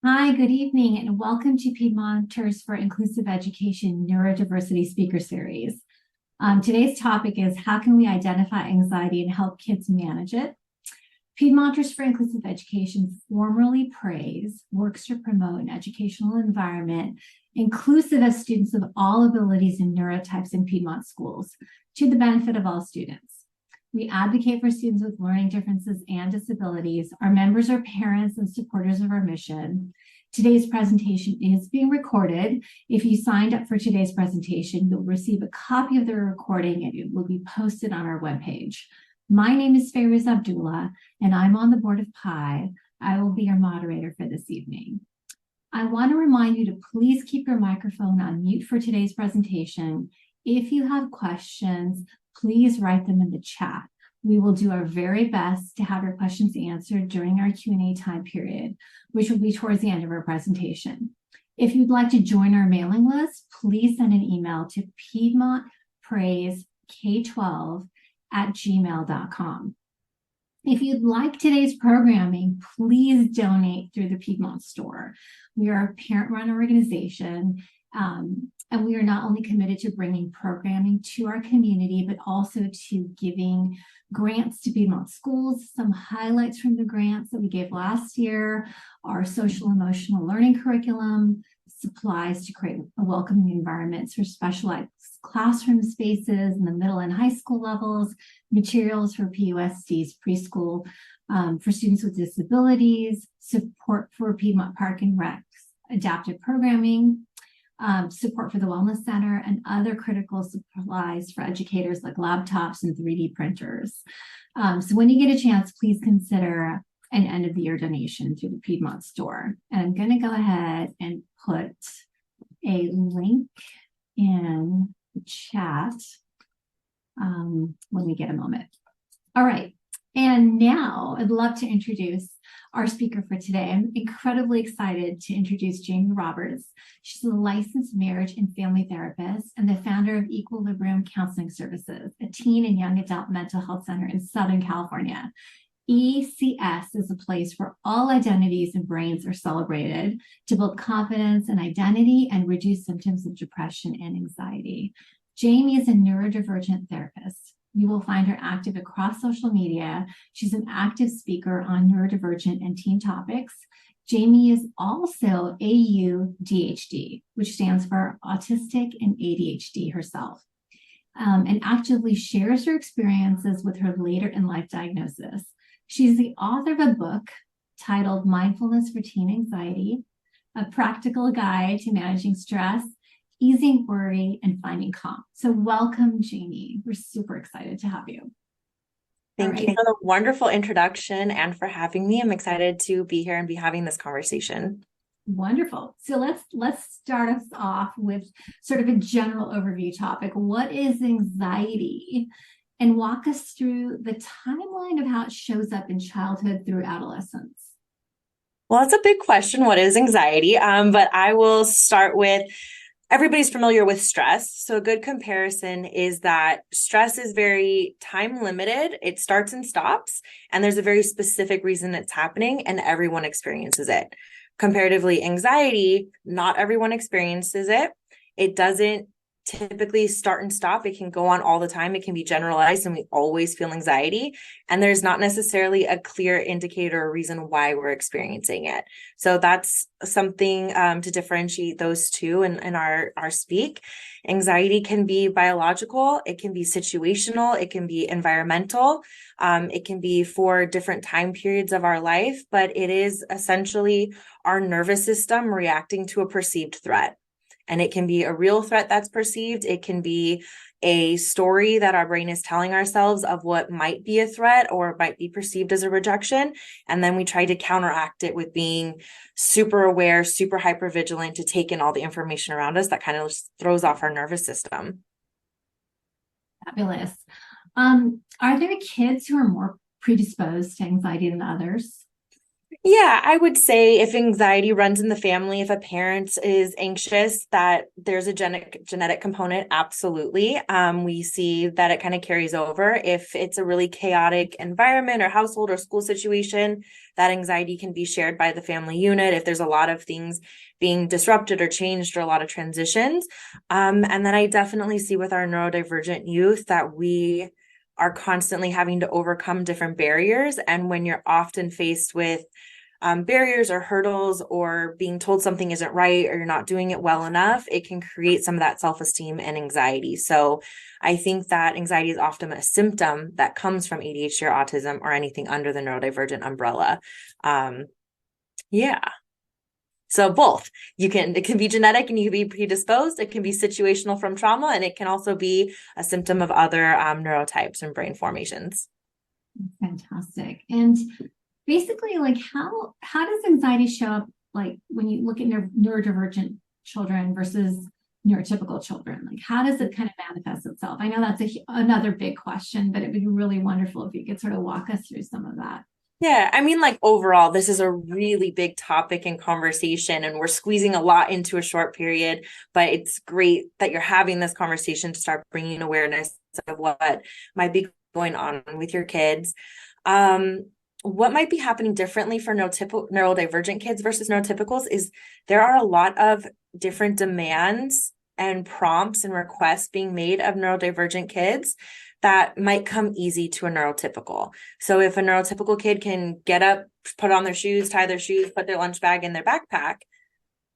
Hi, good evening, and welcome to Piedmonters for Inclusive Education Neurodiversity Speaker Series. Today's topic is how can we identify anxiety and help kids manage it? Piedmonters for Inclusive Education, formerly PRAISE, works to promote an educational environment inclusive of students of all abilities and neurotypes in Piedmont schools to the benefit of all students. We advocate for students with learning differences and disabilities. Our members are parents and supporters of our mission. Today's presentation is being recorded. If you signed up for today's presentation, you'll receive a copy of the recording and it will be posted on our webpage. My name is Fayrouz Abdullah, and I'm on the board of PI. I will be your moderator for this evening. I want to remind you to please keep your microphone on mute for today's presentation. If you have questions, please write them in the chat. We will do our very best to have your questions answered during our Q&A time period, which will be towards the end of our presentation. If you'd like to join our mailing list, please send an email to piedmontpraiseK12@gmail.com. If you'd like today's programming, please donate through the Piedmont Store. We are a parent-run organization, and we are not only committed to bringing programming to our community, but also to giving grants to Piedmont schools. Some highlights from the grants that we gave last year are social emotional learning curriculum, supplies to create a welcoming environment for specialized classroom spaces in the middle and high school levels, materials for PUSD's preschool for students with disabilities, support for Piedmont Park and Rec's adaptive programming, support for the Wellness Center, and other critical supplies for educators like laptops and 3D printers. So when you get a chance, please consider an end of the year donation through the Piedmont Store. And I'm going to go ahead and put a link in the chat when we get a moment. All right. And now I'd love to introduce our speaker for today. I'm incredibly excited to introduce Jamie Roberts. She's a licensed marriage and family therapist and the founder of Equilibrium Counseling Services, a teen and young adult mental health center in Southern California. ECS is a place where all identities and brains are celebrated to build confidence and identity and reduce symptoms of depression and anxiety. Jamie is a neurodivergent therapist. You will find her active across social media. She's an active speaker on neurodivergent and teen topics. Jamie is also AUDHD, which stands for Autistic and ADHD herself, and actively shares her experiences with her later in life diagnosis. She's the author of a book titled Mindfulness for Teen Anxiety, a practical guide to managing stress, easing worry, and finding calm. So welcome, Jamie. We're super excited to have you. Thank you for the wonderful introduction and for having me. I'm excited to be here and be having this conversation. Wonderful. So let's start us off with sort of a general overview topic. What is anxiety? And walk us through the timeline of how it shows up in childhood through adolescence. Well, it's a big question. What is anxiety? But I will start with everybody's familiar with stress. So a good comparison is that stress is very time limited. It starts and stops, and there's a very specific reason it's happening, and everyone experiences it. Comparatively, anxiety, not everyone experiences it. It doesn't typically start and stop. It can go on all the time. It can be generalized, and we always feel anxiety. And there's not necessarily a clear indicator or reason why we're experiencing it. So that's something to differentiate those two in our speak. Anxiety can be biological. It can be situational. It can be environmental. It can be for different time periods of our life, but it is essentially our nervous system reacting to a perceived threat. And it can be a real threat that's perceived. It can be a story that our brain is telling ourselves of what might be a threat or might be perceived as a rejection. And then we try to counteract it with being super aware, super hypervigilant to take in all the information around us that kind of throws off our nervous system. Fabulous. Are there kids who are more predisposed to anxiety than others? Yeah, I would say if anxiety runs in the family, if a parent is anxious, that there's a genetic component, absolutely. We see that it kind of carries over. If it's a really chaotic environment or household or school situation, that anxiety can be shared by the family unit if there's a lot of things being disrupted or changed or a lot of transitions. And then I definitely see with our neurodivergent youth that we are constantly having to overcome different barriers. And when you're often faced with barriers or hurdles or being told something isn't right or you're not doing it well enough, it can create some of that self-esteem and anxiety. So I think that anxiety is often a symptom that comes from ADHD or autism or anything under the neurodivergent umbrella. Yeah. So both. It can be genetic and you can be predisposed. It can be situational from trauma, and it can also be a symptom of other neurotypes and brain formations. Fantastic. And basically, like how does anxiety show up, like when you look at neurodivergent children versus neurotypical children? Like how does it kind of manifest itself? I know that's another big question, but it would be really wonderful if you could sort of walk us through some of that. Yeah, I mean, like overall, this is a really big topic and conversation, and we're squeezing a lot into a short period, but it's great that you're having this conversation to start bringing awareness of what might be going on with your kids. What might be happening differently for neurodivergent kids versus neurotypicals is there are a lot of different demands and prompts and requests being made of neurodivergent kids that might come easy to a neurotypical. So if a neurotypical kid can get up, put on their shoes, tie their shoes, put their lunch bag in their backpack,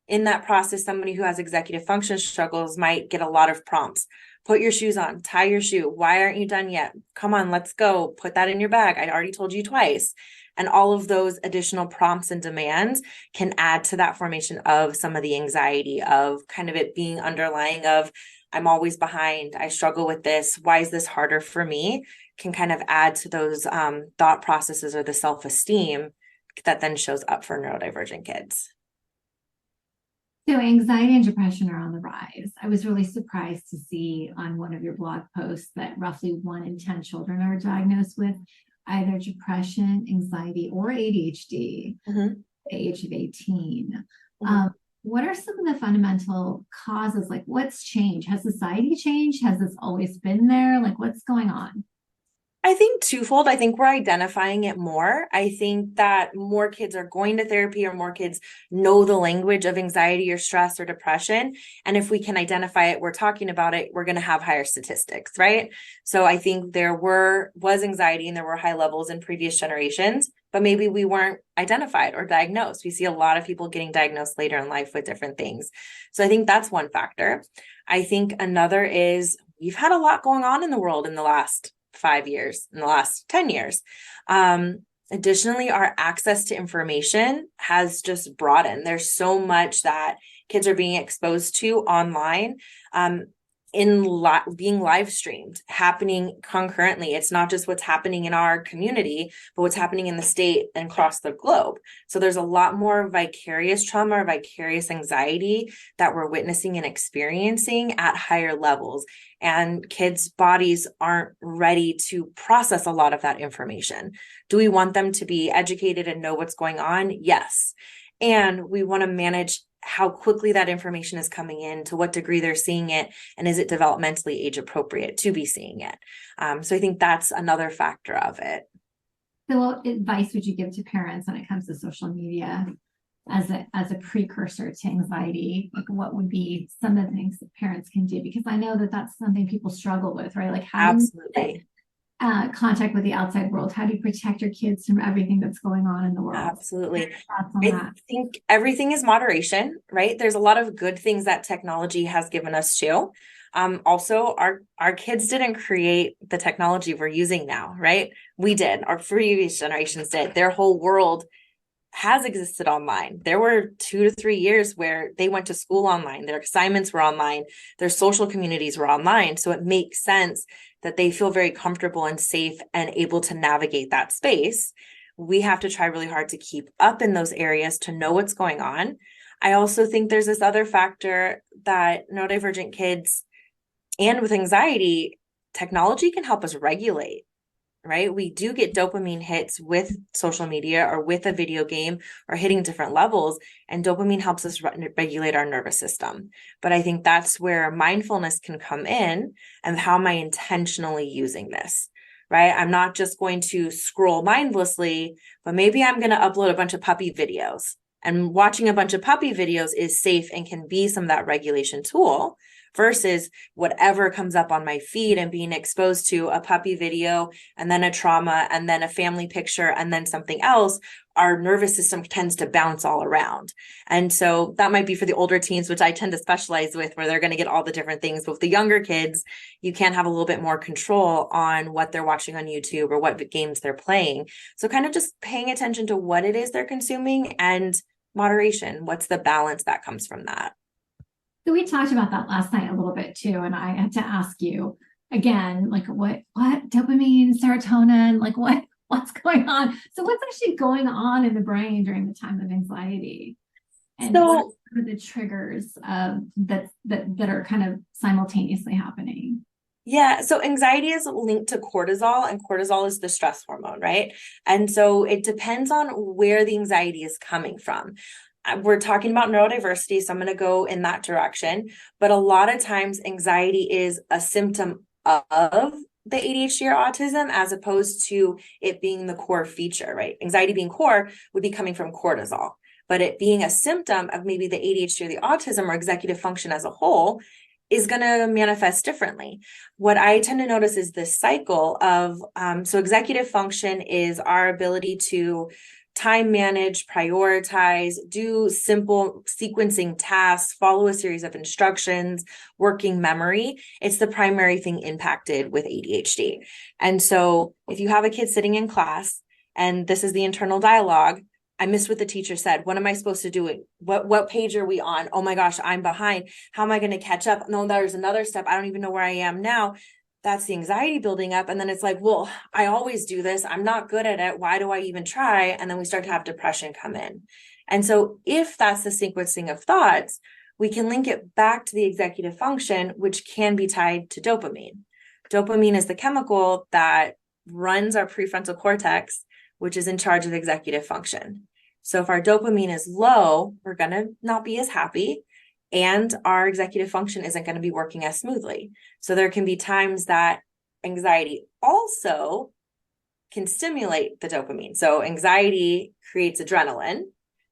in that process, somebody who has executive function struggles might get a lot of prompts. Put your shoes on, tie your shoe. Why aren't you done yet? Come on, let's go. Put that in your bag. I already told you twice. And all of those additional prompts and demands can add to that formation of some of the anxiety of kind of it being underlying of, I'm always behind. I struggle with this. Why is this harder for me? Can kind of add to those thought processes or the self-esteem that then shows up for neurodivergent kids. So anxiety and depression are on the rise. I was really surprised to see on one of your blog posts that roughly 1 in 10 children are diagnosed with either depression, anxiety, or ADHD at the age of 18. What are some of the fundamental causes? Like what's changed? Has society changed? Has this always been there? Like what's going on? I think twofold. I think we're identifying it more. I think that more kids are going to therapy or more kids know the language of anxiety or stress or depression. And if we can identify it, we're talking about it, we're going to have higher statistics, right? So I think there was anxiety and there were high levels in previous generations, but maybe we weren't identified or diagnosed. We see a lot of people getting diagnosed later in life with different things. So I think that's one factor. I think another is we've had a lot going on in the world in the last 5 years, in the last 10 years. Additionally, our access to information has just broadened. There's so much that kids are being exposed to online, being live streamed, happening concurrently. It's not just what's happening in our community, but what's happening in the state and across the globe. So there's a lot more vicarious trauma or vicarious anxiety that we're witnessing and experiencing at higher levels. And kids' bodies aren't ready to process a lot of that information. Do we want them to be educated and know what's going on? Yes. And we want to manage how quickly that information is coming in, to what degree they're seeing it, and is it developmentally age appropriate to be seeing it? So I think that's another factor of it. So what advice would you give to parents when it comes to social media as a precursor to anxiety? Like what would be some of the things that parents can do? Because I know that that's something people struggle with, right? Like how Absolutely. Contact with the outside world? How do you protect your kids from everything that's going on in the world? Absolutely. I think everything is moderation, right? There's a lot of good things that technology has given us too. Also, our kids didn't create the technology we're using now, right? We did. Our previous generations did. Their whole world has existed online. There were 2 to 3 years where they went to school online, their assignments were online, their social communities were online. So it makes sense that they feel very comfortable and safe and able to navigate that space. We have to try really hard to keep up in those areas to know what's going on. I also think there's this other factor that neurodivergent kids and with anxiety, technology can help us regulate, right? We do get dopamine hits with social media or with a video game or hitting different levels, and dopamine helps us regulate our nervous system. But I think that's where mindfulness can come in, and how am I intentionally using this, right? I'm not just going to scroll mindlessly, but maybe I'm going to upload a bunch of puppy videos. And watching a bunch of puppy videos is safe and can be some of that regulation tool, versus whatever comes up on my feed and being exposed to a puppy video and then a trauma and then a family picture and then something else. Our nervous system tends to bounce all around. And so that might be for the older teens, which I tend to specialize with, where they're going to get all the different things. But with the younger kids, you can have a little bit more control on what they're watching on YouTube or what games they're playing. So kind of just paying attention to what it is they're consuming and moderation. What's the balance that comes from that? So we talked about that last night a little bit too, and I had to ask you again, like what dopamine, serotonin, like what's going on? So what's actually going on in the brain during the time of anxiety? And what are the triggers that are kind of simultaneously happening? Yeah, so anxiety is linked to cortisol, and cortisol is the stress hormone, right? And so it depends on where the anxiety is coming from. We're talking about neurodiversity, so I'm going to go in that direction. But a lot of times, anxiety is a symptom of the ADHD or autism, as opposed to it being the core feature, right? Anxiety being core would be coming from cortisol, but it being a symptom of maybe the ADHD or the autism or executive function as a whole is going to manifest differently. What I tend to notice is this cycle of, so executive function is our ability to time manage, prioritize, do simple sequencing tasks, follow a series of instructions, working memory. It's the primary thing impacted with ADHD. And so if you have a kid sitting in class and this is the internal dialogue, I missed what the teacher said. What am I supposed to do? What page are we on? Oh my gosh, I'm behind. How am I going to catch up? No, there's another step. I don't even know where I am now. That's the anxiety building up. And then it's like, well, I always do this. I'm not good at it. Why do I even try? And then we start to have depression come in. And so if that's the sequencing of thoughts, we can link it back to the executive function, which can be tied to dopamine. Dopamine is the chemical that runs our prefrontal cortex, which is in charge of executive function. So if our dopamine is low, we're going to not be as happy, and our executive function isn't going to be working as smoothly. So there can be times that anxiety also can stimulate the dopamine. So anxiety creates adrenaline.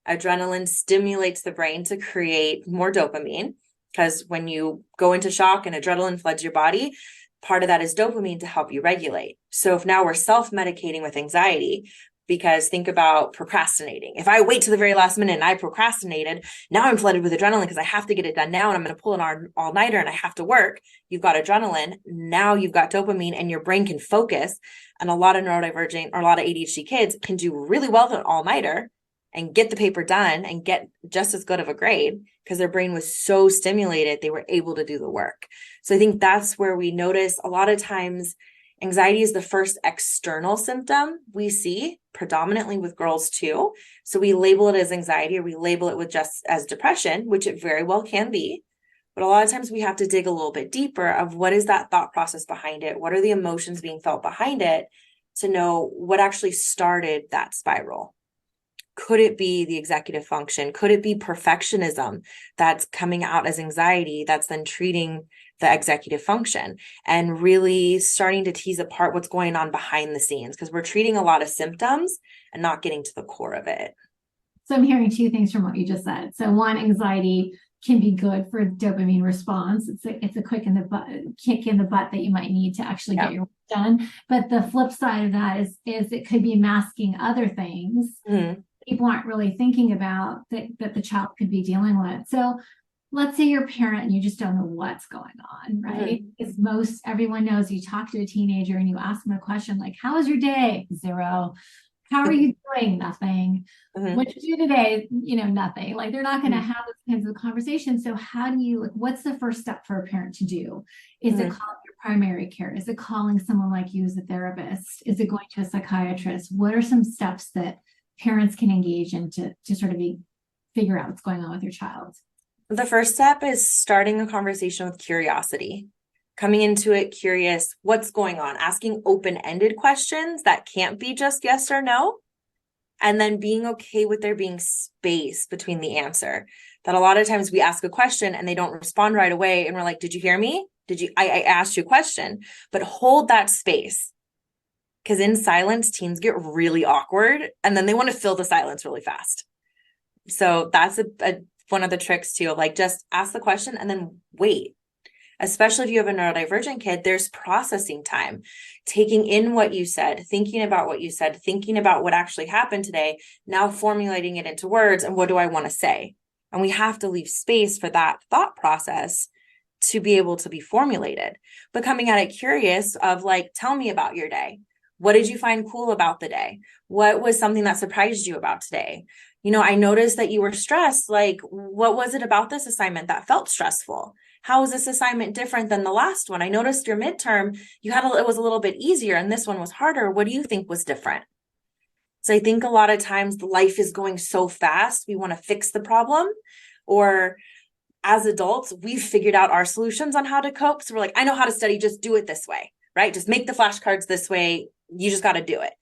Adrenaline stimulates the brain to create more dopamine, because when you go into shock and adrenaline floods your body, part of that is dopamine to help you regulate. So if now we're self-medicating with anxiety, because think about procrastinating. If I wait to the very last minute and I procrastinated, now I'm flooded with adrenaline because I have to get it done now, and I'm going to pull an all-nighter and I have to work. You've got adrenaline. Now you've got dopamine and your brain can focus. And a lot of neurodivergent or a lot of ADHD kids can do really well with an all-nighter and get the paper done and get just as good of a grade because their brain was so stimulated, they were able to do the work. So I think that's where we notice a lot of times anxiety is the first external symptom we see, predominantly with girls too. So we label it as anxiety, or we label it with just as depression, which it very well can be. But a lot of times we have to dig a little bit deeper of what is that thought process behind it? What are the emotions being felt behind it to know what actually started that spiral? Could it be the executive function? Could it be perfectionism that's coming out as anxiety that's then treating the executive function, and really starting to tease apart what's going on behind the scenes, because we're treating a lot of symptoms and not getting to the core of it. So I'm hearing two things from what you just said. So one, anxiety can be good for dopamine response. It's a quick in the butt, kick in the butt that you might need to actually get your work done. But the flip side of that is it could be masking other things people aren't really thinking about that the child could be dealing with. So let's say you're a parent and you just don't know what's going on, right? Because everyone knows, you talk to a teenager and you ask them a question like, how was your day? 0. How are you doing? Nothing. What did you do today? Nothing. Like, they're not going to have those kinds of conversations. So how do you, what's the first step for a parent to do? Is it calling your primary care? Is it calling someone like you as a therapist? Is it going to a psychiatrist? What are some steps that parents can engage in to sort of figure out what's going on with your child? The first step is starting a conversation with curiosity. coming into it curious, what's going on, asking open-ended questions that can't be just yes or no, and then being okay with there being space between the answer. That a lot of times we ask a question and they don't respond right away, and we're like, did you hear me? I asked you a question, but hold that space. Because in silence, teens get really awkward and then they want to fill the silence really fast. So that's one of the tricks too, of like, just ask the question and then wait. Especially if you have a neurodivergent kid, there's processing time, taking in what you said, thinking about what you said, thinking about what actually happened today, now formulating it into words, and what do I want to say? And we have to leave space for that thought process to be able to be formulated. But coming at it curious of like, tell me about your day. What did you find cool about the day? What was something that surprised you about today? I noticed that you were stressed. Like, what was it about this assignment that felt stressful? How is this assignment different than the last one? I noticed your midterm, it was a little bit easier and this one was harder. What do you think was different? So I think a lot of times life is going so fast, we want to fix the problem, or as adults, we've figured out our solutions on how to cope. So we're like, I know how to study, just do it this way, right? Just make the flashcards this way. You just got to do it.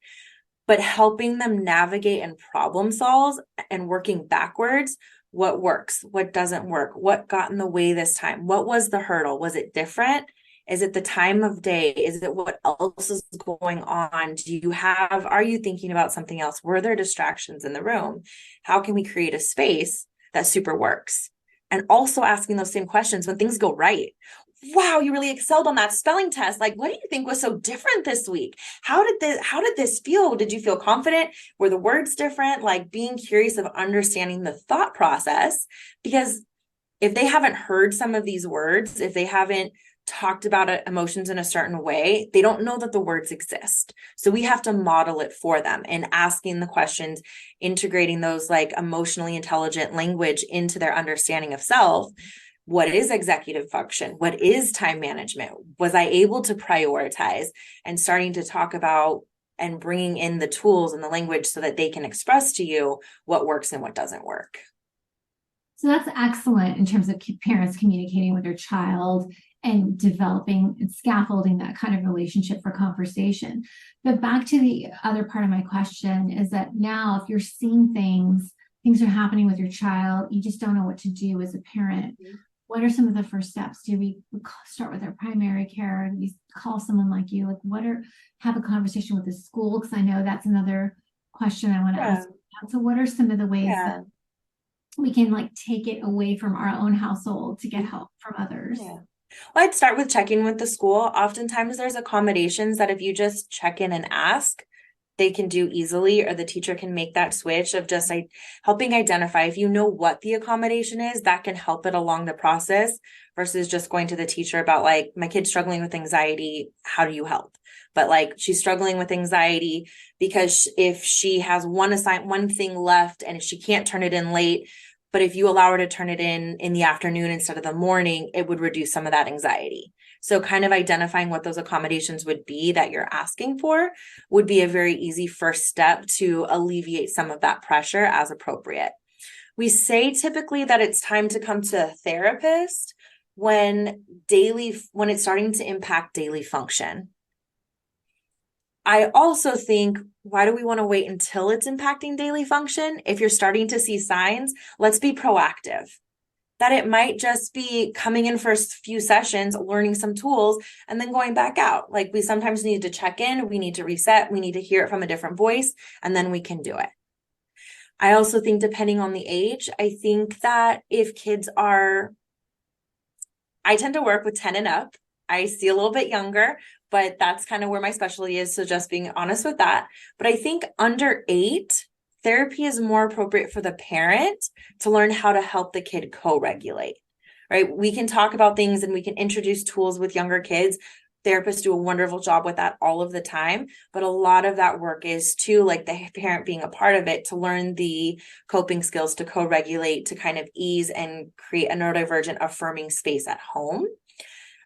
But helping them navigate and problem solve and working backwards, what works, what doesn't work, what got in the way this time, what was the hurdle, was it different? Is it the time of day? Is it what else is going on? Are you thinking about something else? Were there distractions in the room? How can we create a space that super works? And also asking those same questions when things go right. Wow, you really excelled on that spelling test. Like, what do you think was so different this week? How did this feel? Did you feel confident? Were the words different? Like, being curious of understanding the thought process, because if they haven't heard some of these words, if they haven't talked about emotions in a certain way, they don't know that the words exist. So we have to model it for them and asking the questions, integrating those like emotionally intelligent language into their understanding of self. What is executive function? What is time management? Was I able to prioritize? And starting to talk about and bringing in the tools and the language so that they can express to you what works and what doesn't work. So that's excellent in terms of parents communicating with their child and developing and scaffolding that kind of relationship for conversation. But back to the other part of my question is that now if you're seeing things are happening with your child, you just don't know what to do as a parent. Mm-hmm. What are some of the first steps? Do we start with our primary care? Do we call someone like you? Like, have a conversation with the school? Because I know that's another question I want to ask. So what are some of the ways that we can like take it away from our own household to get help from others? Well, I'd start with checking with the school. Oftentimes there's accommodations that if you just check in and ask, they can do easily, or the teacher can make that switch of just like helping identify. If you know what the accommodation is, that can help it along the process versus just going to the teacher about like, my kid's struggling with anxiety. How do you help? But like, she's struggling with anxiety because if she has one thing left and if she can't turn it in late, but if you allow her to turn it in the afternoon instead of the morning, it would reduce some of that anxiety. So kind of identifying what those accommodations would be that you're asking for would be a very easy first step to alleviate some of that pressure as appropriate. We say typically that it's time to come to a therapist when it's starting to impact daily function. I also think, why do we want to wait until it's impacting daily function? If you're starting to see signs, let's be proactive. That it might just be coming in for a few sessions, learning some tools, and then going back out. Like, we sometimes need to check in, we need to reset, we need to hear it from a different voice, and then we can do it. I also think depending on the age, I think that if I tend to work with 10 and up. I see a little bit younger, but that's kind of where my specialty is. So just being honest with that. But I think under 8, therapy is more appropriate for the parent to learn how to help the kid co-regulate, right? We can talk about things and we can introduce tools with younger kids. Therapists do a wonderful job with that all of the time. But a lot of that work is to like the parent being a part of it, to learn the coping skills, to co-regulate, to kind of ease and create a neurodivergent affirming space at home.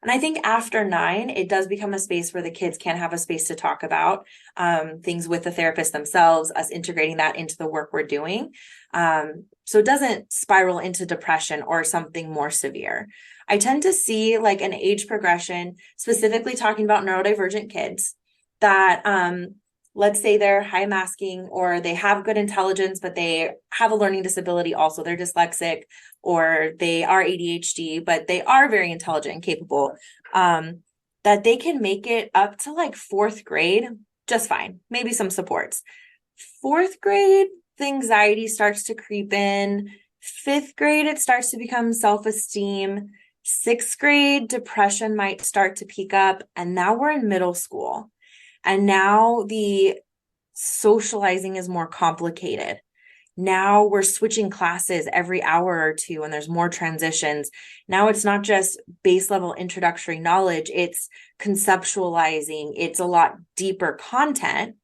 And I think after 9, it does become a space where the kids can have a space to talk about things with the therapist themselves, us integrating that into the work we're doing. So it doesn't spiral into depression or something more severe. I tend to see like an age progression, specifically talking about neurodivergent kids that, let's say they're high masking or they have good intelligence, but they have a learning disability also. They're dyslexic or they are ADHD, but they are very intelligent and capable, that they can make it up to like fourth grade just fine. Maybe some supports. Fourth grade, the anxiety starts to creep in. Fifth grade, it starts to become self-esteem. Sixth grade, depression might start to peak up. And now we're in middle school. And now the socializing is more complicated. Now we're switching classes every hour or two and there's more transitions. Now it's not just base level introductory knowledge, it's conceptualizing, it's a lot deeper content.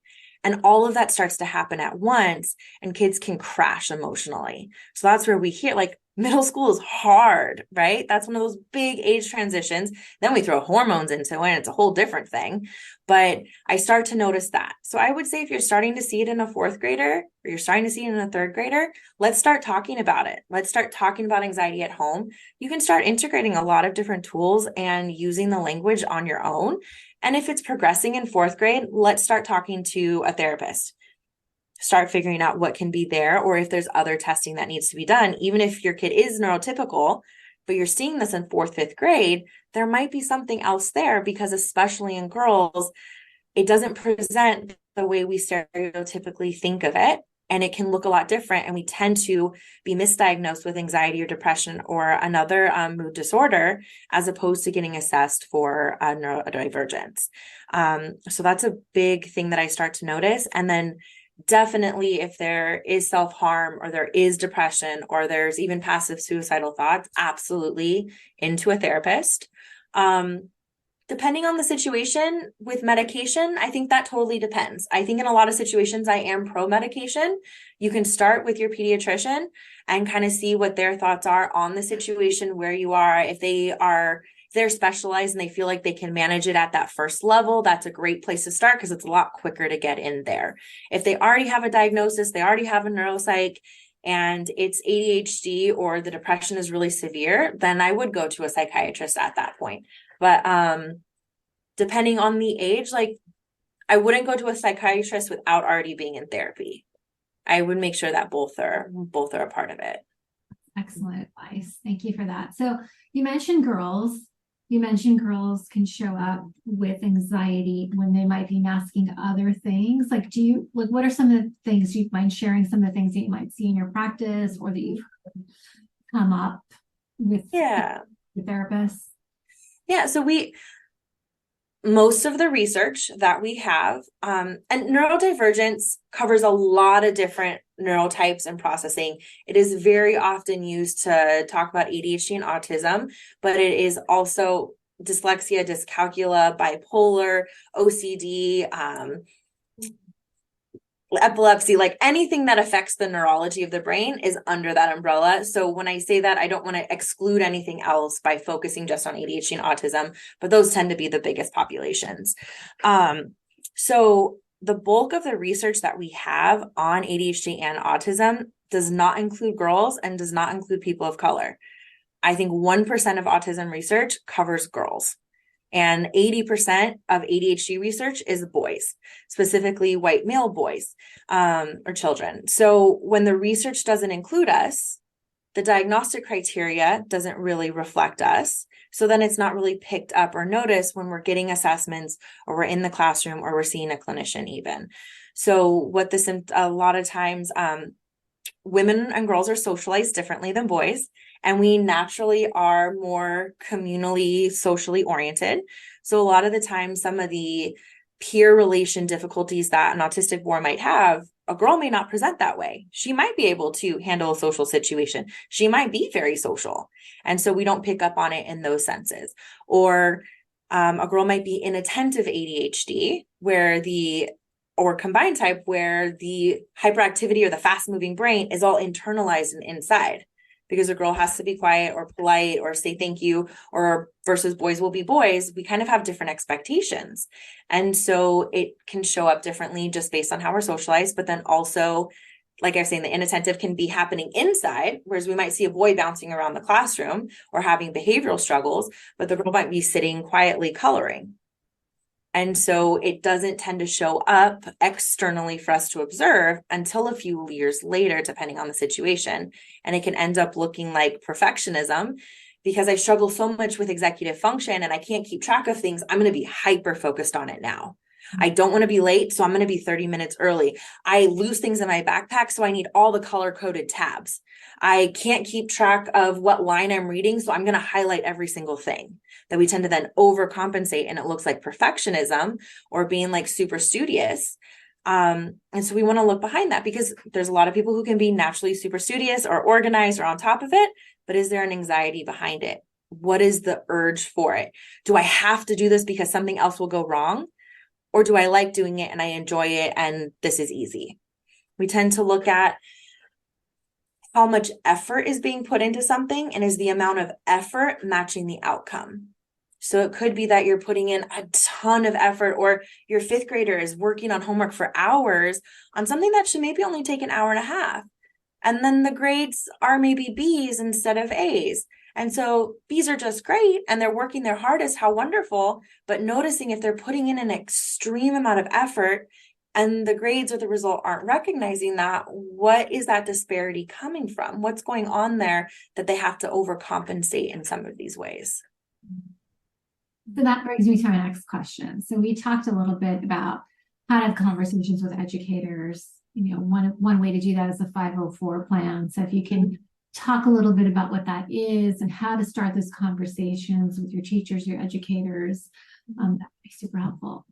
And all of that starts to happen at once and kids can crash emotionally. So that's where we hear like middle school is hard, right? That's one of those big age transitions. Then we throw hormones into it and it's a whole different thing. But I start to notice that. So I would say if you're starting to see it in a fourth grader or you're starting to see it in a third grader, let's start talking about it. Let's start talking about anxiety at home. You can start integrating a lot of different tools and using the language on your own. And if it's progressing in fourth grade, let's start talking to a therapist. Start figuring out what can be there, or if there's other testing that needs to be done. Even if your kid is neurotypical, but you're seeing this in fourth, fifth grade, there might be something else there because especially in girls, it doesn't present the way we stereotypically think of it. And it can look a lot different. And we tend to be misdiagnosed with anxiety or depression or another mood disorder, as opposed to getting assessed for neurodivergence. So that's a big thing that I start to notice. And then definitely if there is self-harm or there is depression or there's even passive suicidal thoughts, absolutely into a therapist. Depending on the situation with medication, I think that totally depends. I think in a lot of situations, I am pro medication. You can start with your pediatrician and kind of see what their thoughts are on the situation, where you are. If they're specialized and they feel like they can manage it at that first level, that's a great place to start because it's a lot quicker to get in there. If they already have a diagnosis, they already have a neuropsych, and it's ADHD or the depression is really severe, then I would go to a psychiatrist at that point. But depending on the age, like I wouldn't go to a psychiatrist without already being in therapy. I would make sure that both are a part of it. Excellent advice. Thank you for that. So you mentioned girls. You mentioned girls can show up with anxiety when they might be masking other things. Like, what are some of the things you mind sharing? Some of the things that you might see in your practice or that you've come up with the therapists? Yeah. So most of the research that we have, and neurodivergence covers a lot of different neurotypes and processing. It is very often used to talk about ADHD and autism, but it is also dyslexia, dyscalculia, bipolar, OCD, epilepsy, like anything that affects the neurology of the brain is under that umbrella. So when I say that, I don't want to exclude anything else by focusing just on ADHD and autism, but those tend to be the biggest populations. So the bulk of the research that we have on ADHD and autism does not include girls and does not include people of color. I think 1% of autism research covers girls. And 80% of ADHD research is boys, specifically white male boys or children. So when the research doesn't include us, the diagnostic criteria doesn't really reflect us. So then it's not really picked up or noticed when we're getting assessments or we're in the classroom or we're seeing a clinician even. So a lot of times women and girls are socialized differently than boys. And we naturally are more communally, socially oriented. So a lot of the time, some of the peer relation difficulties that an autistic boy might have, a girl may not present that way. She might be able to handle a social situation. She might be very social. And so we don't pick up on it in those senses. Or a girl might be inattentive ADHD, or combined type, where the hyperactivity or the fast moving brain is all internalized and inside. Because a girl has to be quiet or polite or say thank you, or versus boys will be boys, we kind of have different expectations. And so it can show up differently just based on how we're socialized, but then also like I was saying, the inattentive can be happening inside, whereas we might see a boy bouncing around the classroom or having behavioral struggles, but the girl might be sitting quietly coloring. And so it doesn't tend to show up externally for us to observe until a few years later, depending on the situation. And it can end up looking like perfectionism because I struggle so much with executive function and I can't keep track of things. I'm going to be hyper focused on it now. I don't want to be late, so I'm going to be 30 minutes early. I lose things in my backpack, so I need all the color-coded tabs. I can't keep track of what line I'm reading, so I'm going to highlight every single thing. That we tend to then overcompensate, and it looks like perfectionism or being like super studious. And so we want to look behind that because there's a lot of people who can be naturally super studious or organized or on top of it, but is there an anxiety behind it? What is the urge for it? Do I have to do this because something else will go wrong? Or do I like doing it and I enjoy it and this is easy? We tend to look at how much effort is being put into something and is the amount of effort matching the outcome. So it could be that you're putting in a ton of effort, or your fifth grader is working on homework for hours on something that should maybe only take an hour and a half. And then the grades are maybe B's instead of A's. And so B's are just great and they're working their hardest. How wonderful. But noticing if they're putting in an extreme amount of effort and the grades or the result aren't recognizing that, what is that disparity coming from? What's going on there that they have to overcompensate in some of these ways? So that brings me to my next question. So we talked a little bit about how to have conversations with educators. You know, one way to do that is a 504 plan. So if you can talk a little bit about what that is and how to start those conversations with your teachers, your educators, that would be super helpful.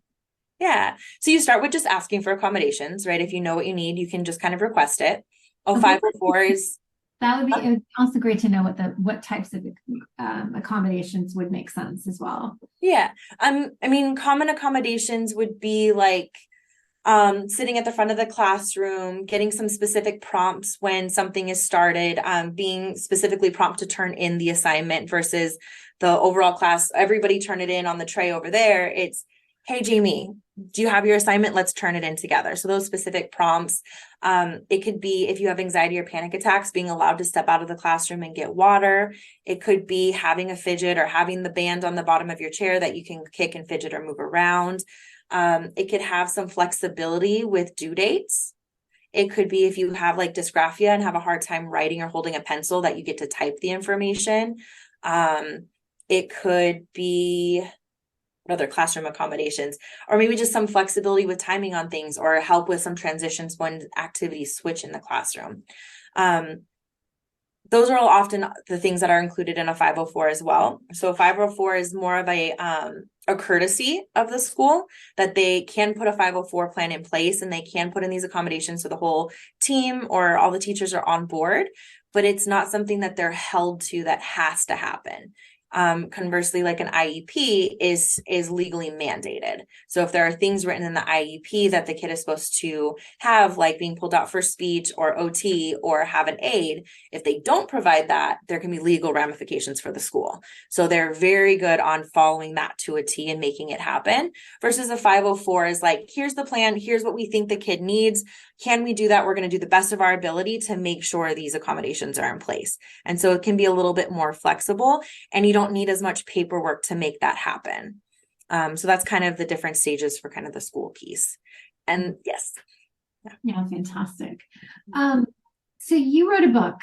Yeah. So you start with just asking for accommodations, right? If you know what you need, you can just kind of request it. Okay. 504 is That would be also great to know what types of accommodations would make sense as well. Yeah. I mean, common accommodations would be like sitting at the front of the classroom, getting some specific prompts when something is started, being specifically prompt to turn in the assignment versus the overall class. Everybody turn it in on the tray over there. It's, hey, Jamie, do you have your assignment? Let's turn it in together. So those specific prompts. It could be if you have anxiety or panic attacks, being allowed to step out of the classroom and get water. It could be having a fidget or having the band on the bottom of your chair that you can kick and fidget or move around. It could have some flexibility with due dates. It could be if you have like dysgraphia and have a hard time writing or holding a pencil that you get to type the information. It could be other classroom accommodations, or maybe just some flexibility with timing on things or help with some transitions when activities switch in the classroom. Those are all often the things that are included in a 504 as well. So 504 is more of a courtesy of the school that they can put a 504 plan in place and they can put in these accommodations so the whole team or all the teachers are on board, but it's not something that they're held to that has to happen. Conversely, like an IEP is legally mandated. So if there are things written in the IEP that the kid is supposed to have, like being pulled out for speech or OT or have an aid, if they don't provide that, there can be legal ramifications for the school. So they're very good on following that to a T and making it happen versus a 504 is like, here's the plan. Here's what we think the kid needs. Can we do that? We're going to do the best of our ability to make sure these accommodations are in place. And so it can be a little bit more flexible and you don't need as much paperwork to make that happen. So that's kind of the different stages for kind of the school piece. And yes. Yeah, fantastic. So you wrote a book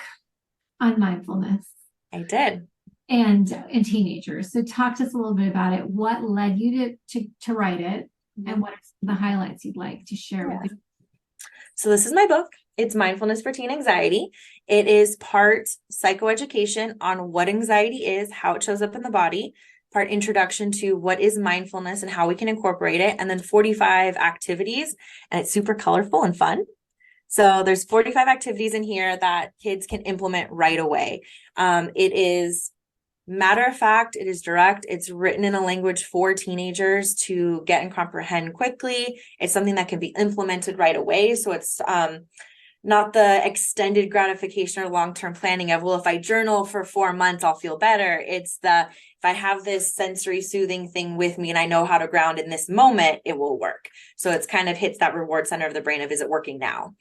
on mindfulness. I did. And in teenagers. So talk to us a little bit about it. What led you to write it and what are the highlights you'd like to share with us? So this is my book. It's Mindfulness for Teen Anxiety. It is part psychoeducation on what anxiety is, how it shows up in the body, part introduction to what is mindfulness and how we can incorporate it, and then 45 activities, and it's super colorful and fun. So there's 45 activities in here that kids can implement right away. It is matter of fact, it is direct. It's written in a language for teenagers to get and comprehend quickly. It's something that can be implemented right away. So it's not the extended gratification or long-term planning of, well, if I journal for 4 months, I'll feel better. It's if I have this sensory soothing thing with me and I know how to ground in this moment, it will work. So it's kind of hits that reward center of the brain of, is it working now?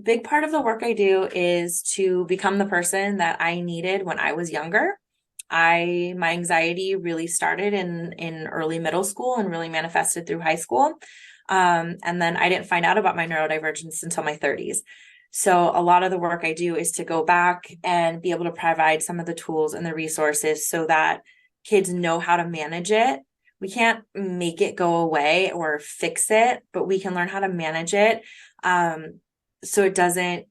big part of the work I do is to become the person that I needed when I was younger. My anxiety really started in early middle school and really manifested through high school. And then I didn't find out about my neurodivergence until my 30s. So a lot of the work I do is to go back and be able to provide some of the tools and the resources so that kids know how to manage it. We can't make it go away or fix it, but we can learn how to manage it. So it doesn't,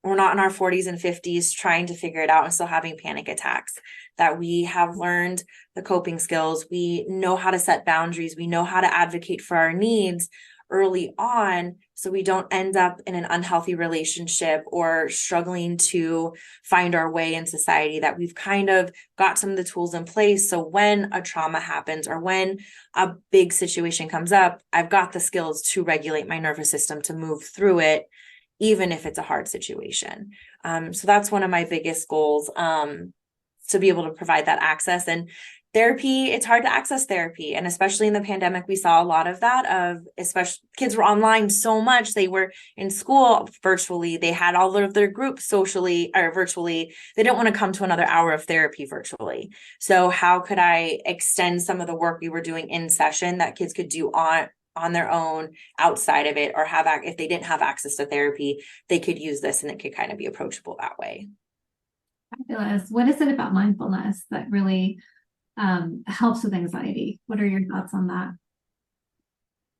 we're not in our 40s and 50s trying to figure it out and still having panic attacks, that we have learned the coping skills. We know how to set boundaries. We know how to advocate for our needs early on, so we don't end up in an unhealthy relationship or struggling to find our way in society, that we've kind of got some of the tools in place. So when a trauma happens or when a big situation comes up, I've got the skills to regulate my nervous system to move through it, even if it's a hard situation. So that's one of my biggest goals, to be able to provide that access. And therapy, it's hard to access therapy. And especially in the pandemic, we saw a lot of that, of especially kids were online so much. They were in school virtually. They had all of their groups socially or virtually. They didn't want to come to another hour of therapy virtually. So how could I extend some of the work we were doing in session that kids could do on their own outside of it, or have, if they didn't have access to therapy, they could use this and it could kind of be approachable that way. Fabulous. What is it about mindfulness that really helps with anxiety? What are your thoughts on that?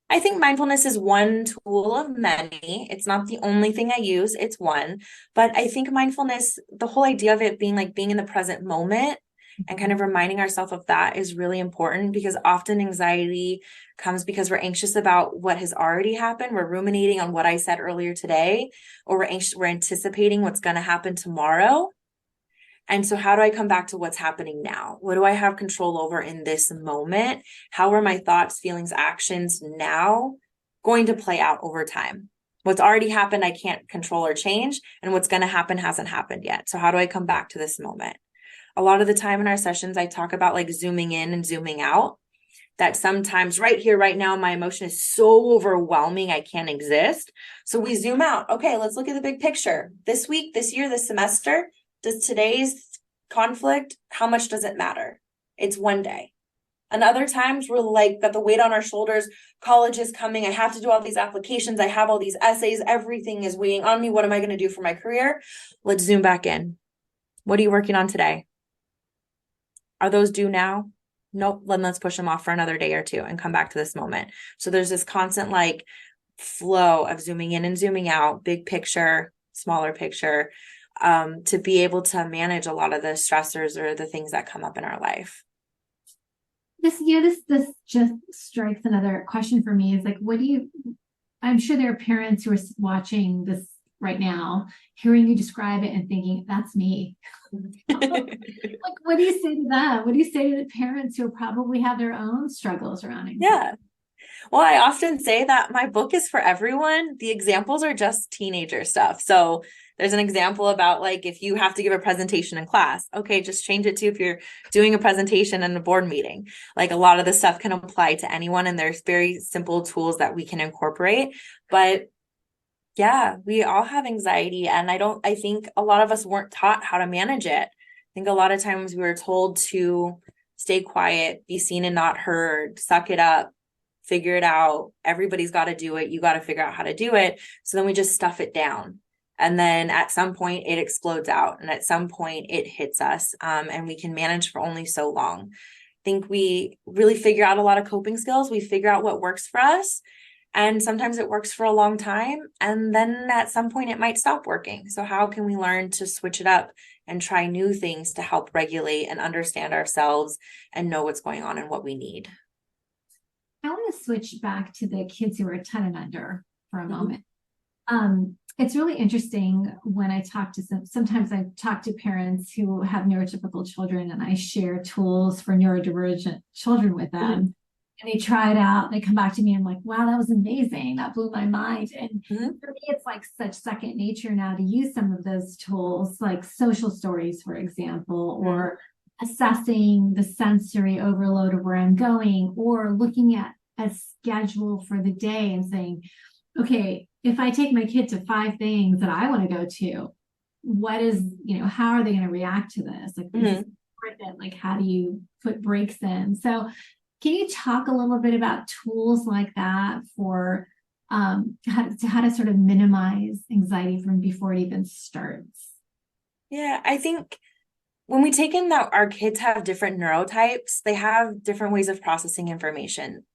I think mindfulness is one tool of many. It's not the only thing I use, it's one. But I think mindfulness, the whole idea of it being like being in the present moment and kind of reminding ourselves of that is really important, because often anxiety comes because we're anxious about what has already happened. We're ruminating on what I said earlier today, or we're anticipating what's going to happen tomorrow. And so how do I come back to what's happening now? What do I have control over in this moment? How are my thoughts, feelings, actions now going to play out over time? What's already happened, I can't control or change. And what's going to happen hasn't happened yet. So how do I come back to this moment? A lot of the time in our sessions, I talk about like zooming in and zooming out. That sometimes right here, right now, my emotion is so overwhelming, I can't exist. So we zoom out. Okay, let's look at the big picture. This week, this year, this semester, does today's conflict, how much does it matter? It's one day. And other times we're like, got the weight on our shoulders. College is coming. I have to do all these applications. I have all these essays. Everything is weighing on me. What am I going to do for my career? Let's zoom back in. What are you working on today? Are those due now? Nope. Then let's push them off for another day or two and come back to this moment. So there's this constant like flow of zooming in and zooming out, big picture, smaller picture, to be able to manage a lot of the stressors or the things that come up in our life. This just strikes another question for me, is like, I'm sure there are parents who are watching this right now, hearing you describe it and thinking, that's me. Like, what do you say to them? What do you say to the parents who probably have their own struggles around anxiety? Yeah. Well, I often say that my book is for everyone. The examples are just teenager stuff. So there's an example about like, if you have to give a presentation in class, okay, just change it to if you're doing a presentation in a board meeting. Like a lot of the stuff can apply to anyone, and there's very simple tools that we can incorporate. But yeah, we all have anxiety, and I think a lot of us weren't taught how to manage it. I think a lot of times we were told to stay quiet, be seen and not heard, suck it up, figure it out. Everybody's got to do it. You got to figure out how to do it. So then we just stuff it down. And then at some point it explodes out, and at some point it hits us, and we can manage for only so long. I think we really figure out a lot of coping skills. We figure out what works for us. And sometimes it works for a long time, and then at some point it might stop working. So how can we learn to switch it up and try new things to help regulate and understand ourselves and know what's going on and what we need? I want to switch back to the kids who are 10 and under for a moment. It's really interesting when I talk to sometimes I talk to parents who have neurotypical children, and I share tools for neurodivergent children with them. And they try it out. They come back to me and I'm like, wow, that was amazing. That blew my mind. And for me, it's like such second nature now to use some of those tools, like social stories, for example, or assessing the sensory overload of where I'm going, or looking at a schedule for the day and saying, okay, if I take my kid to 5 things that I want to go to, what is, how are they going to react to this? Like, this is important. Like, how do you put breaks in? So, can you talk a little bit about tools like that for how to sort of minimize anxiety from before it even starts? Yeah, I think when we take in that our kids have different neurotypes, they have different ways of processing information.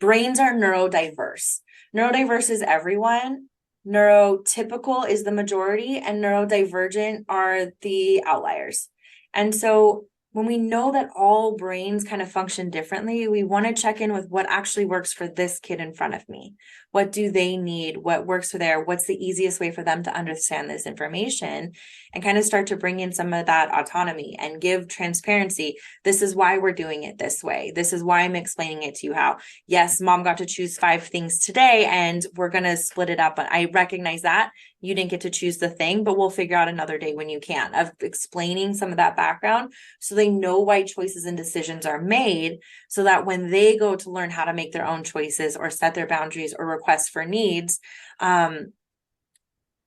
Brains are neurodiverse. Neurodiverse is everyone. Neurotypical is the majority, and neurodivergent are the outliers. And so when we know that all brains kind of function differently, we want to check in with what actually works for this kid in front of me. What do they need? What works for their, what's the easiest way for them to understand this information, and kind of start to bring in some of that autonomy and give transparency. This is why we're doing it this way. This is why I'm explaining it to you how, yes, mom got to choose 5 things today and we're going to split it up. But I recognize that you didn't get to choose the thing, but we'll figure out another day when you can, of explaining some of that background so they know why choices and decisions are made, so that when they go to learn how to make their own choices or set their boundaries or request for needs,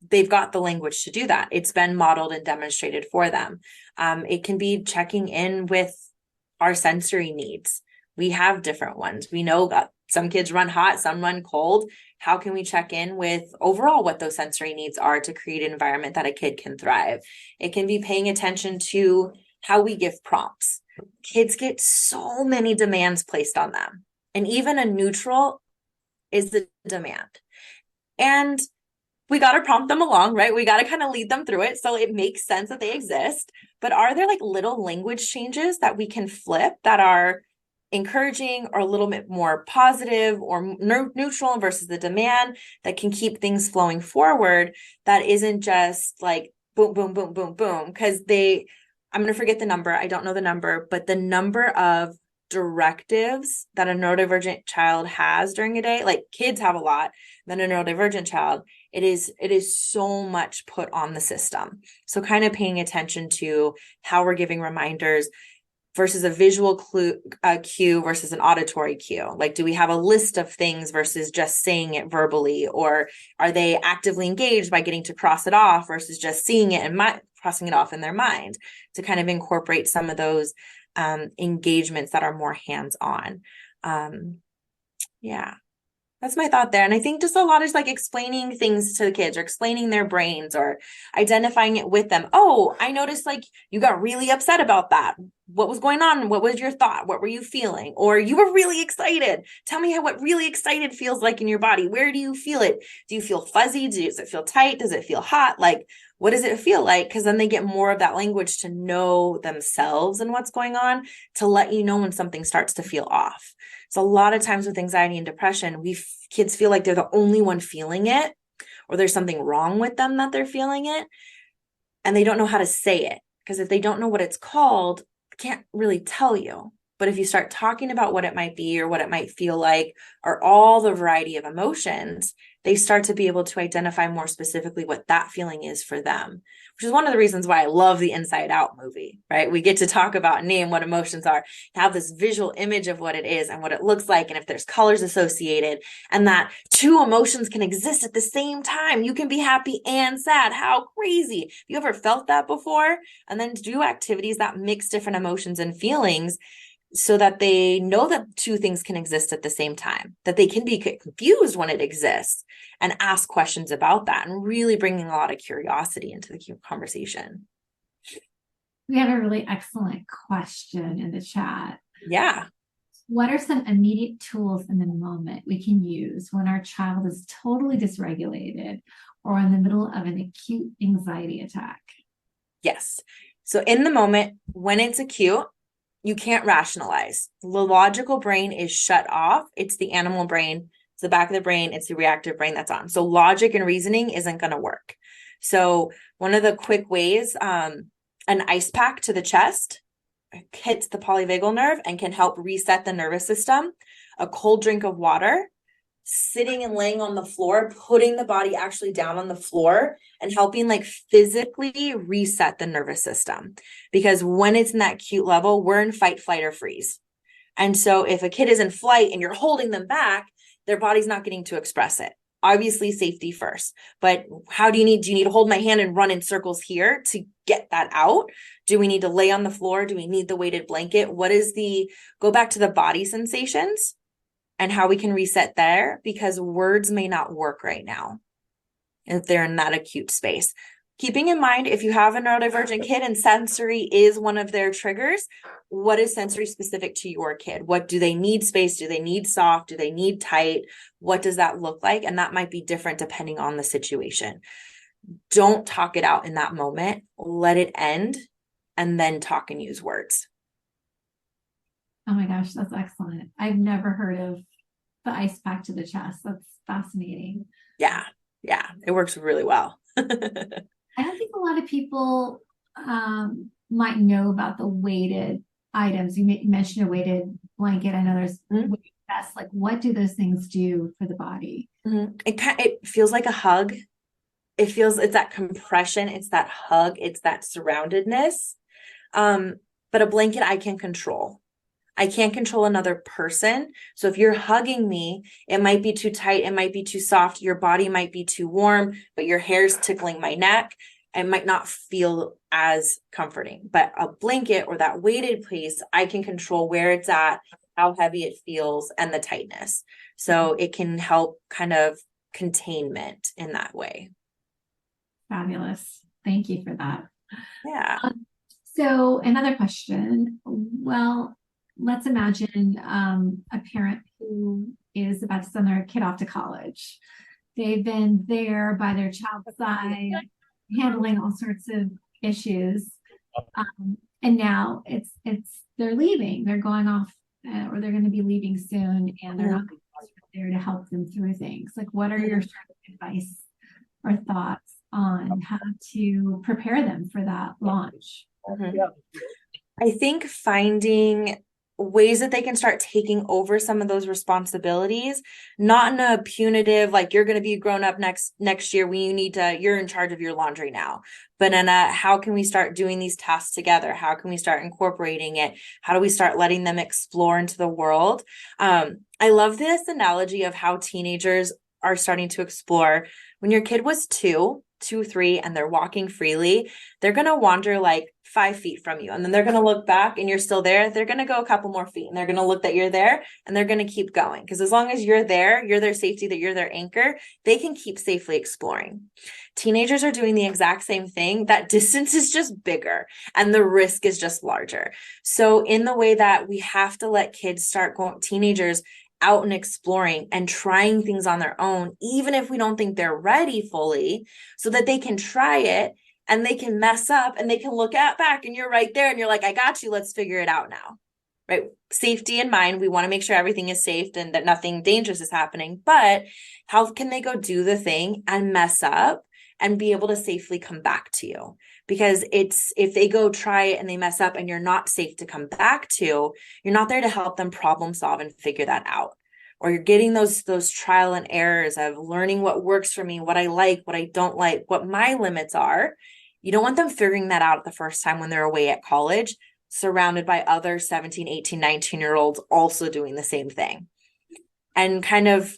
they've got the language to do that. It's been modeled and demonstrated for them. It can be checking in with our sensory needs. We have different ones. We know that some kids run hot, some run cold. How can we check in with overall what those sensory needs are to create an environment that a kid can thrive? It can be paying attention to how we give prompts. Kids get so many demands placed on them, and even a neutral is the demand. And we got to prompt them along, right? We got to kind of lead them through it so it makes sense that they exist. But are there like little language changes that we can flip that are encouraging or a little bit more positive or neutral versus the demand that can keep things flowing forward, that isn't just like boom, boom, boom, boom, boom? Because I'm going to forget the number. I don't know the number, but the number of directives that a neurodivergent child has during a day, like kids have a lot, than a neurodivergent child, it is so much put on the system. So kind of paying attention to how we're giving reminders versus a visual cue versus an auditory cue. Like, do we have a list of things versus just saying it verbally? Or are they actively engaged by getting to cross it off versus just seeing it and crossing it off in their mind, to kind of incorporate some of those engagements that are more hands-on. Yeah. That's my thought there. And I think just a lot is like explaining things to the kids or explaining their brains or identifying it with them. Oh, I noticed like you got really upset about that. What was going on? What was your thought? What were you feeling? Or you were really excited. Tell me what really excited feels like in your body. Where do you feel it? Do you feel fuzzy? Does it feel tight? Does it feel hot? Like, what does it feel like? Because then they get more of that language to know themselves and what's going on, to let you know when something starts to feel off. So a lot of times with anxiety and depression, kids feel like they're the only one feeling it, or there's something wrong with them that they're feeling it, and they don't know how to say it. Because if they don't know what it's called, they can't really tell you. But if you start talking about what it might be or what it might feel like, or all the variety of emotions, they start to be able to identify more specifically what that feeling is for them, which is one of the reasons why I love the Inside Out movie, right? We get to talk about and name what emotions are, have this visual image of what it is and what it looks like, and if there's colors associated, and that 2 emotions can exist at the same time. You can be happy and sad. How crazy. Have you ever felt that before? And then do activities that mix different emotions and feelings, so that they know that 2 things can exist at the same time, that they can be confused when it exists, and ask questions about that, and really bringing a lot of curiosity into the conversation. We have a really excellent question in the chat. Yeah. What are some immediate tools in the moment we can use when our child is totally dysregulated or in the middle of an acute anxiety attack? Yes. So in the moment, when it's acute, you can't rationalize. The logical brain is shut off. It's the animal brain. It's the back of the brain. It's the reactive brain that's on. So logic and reasoning isn't going to work. So one of the quick ways, an ice pack to the chest hits the polyvagal nerve and can help reset the nervous system. A cold drink of water, sitting and laying on the floor, putting the body actually down on the floor and helping like physically reset the nervous system. Because when it's in that acute level, we're in fight, flight, or freeze. And so if a kid is in flight and you're holding them back, their body's not getting to express it. Obviously safety first, but do you need to hold my hand and run in circles here to get that out? Do we need to lay on the floor? Do we need the weighted blanket? Go back to the body sensations and how we can reset there, because words may not work right now if they're in that acute space. Keeping in mind, if you have a neurodivergent kid and sensory is one of their triggers, what is sensory specific to your kid? What do they need space? Do they need soft? Do they need tight? What does that look like? And that might be different depending on the situation. Don't talk it out in that moment. Let it end and then talk and use words. Oh my gosh, that's excellent. I've never heard of the ice pack to the chest. That's fascinating. Yeah. It works really well. I don't think a lot of people might know about the weighted items. You mentioned a weighted blanket. I know there's weighted vests. Like, what do those things do for the body? It feels like a hug. It's that compression. It's that hug. It's that surroundedness. But a blanket I can control. I can't control another person. So if you're hugging me, it might be too tight. It might be too soft. Your body might be too warm, but your hair's tickling my neck. It might not feel as comforting, but a blanket or that weighted place, I can control where it's at, how heavy it feels, and the tightness. So it can help kind of containment in that way. Fabulous. Thank you for that. Yeah. So another question. Well, let's imagine a parent who is about to send their kid off to college. They've been there by their child's side, handling all sorts of issues, and now they're leaving. They're going off, or they're going to be leaving soon, and they're not there to help them through things. Like, what are your sort of advice or thoughts on how to prepare them for that launch? I think finding ways that they can start taking over some of those responsibilities, not in a punitive, like you're going to be grown up next year when you're in charge of your laundry now, but in a, how can we start doing these tasks together? How can we start incorporating it? How do we start letting them explore into the world? I love this analogy of how teenagers are starting to explore. When your kid was 2, 3, and they're walking freely, they're going to wander like 5 feet from you. And then they're going to look back and you're still there. They're going to go a couple more feet and they're going to look that you're there and they're going to keep going. Because as long as you're there, you're their safety, that you're their anchor, they can keep safely exploring. Teenagers are doing the exact same thing. That distance is just bigger and the risk is just larger. So in the way that we have to let teenagers out and exploring and trying things on their own, even if we don't think they're ready fully, so that they can try it and they can mess up and they can look back and you're right there and you're like, I got you. Let's figure it out now, right? Safety in mind. We want to make sure everything is safe and that nothing dangerous is happening, but how can they go do the thing and mess up and be able to safely come back to you? Because if they go try it and they mess up and you're not safe to come back to, you're not there to help them problem solve and figure that out. Or you're getting those trial and errors of learning what works for me, what I like, what I don't like, what my limits are. You don't want them figuring that out the first time when they're away at college, surrounded by other 17, 18, 19-year-olds also doing the same thing. And kind of,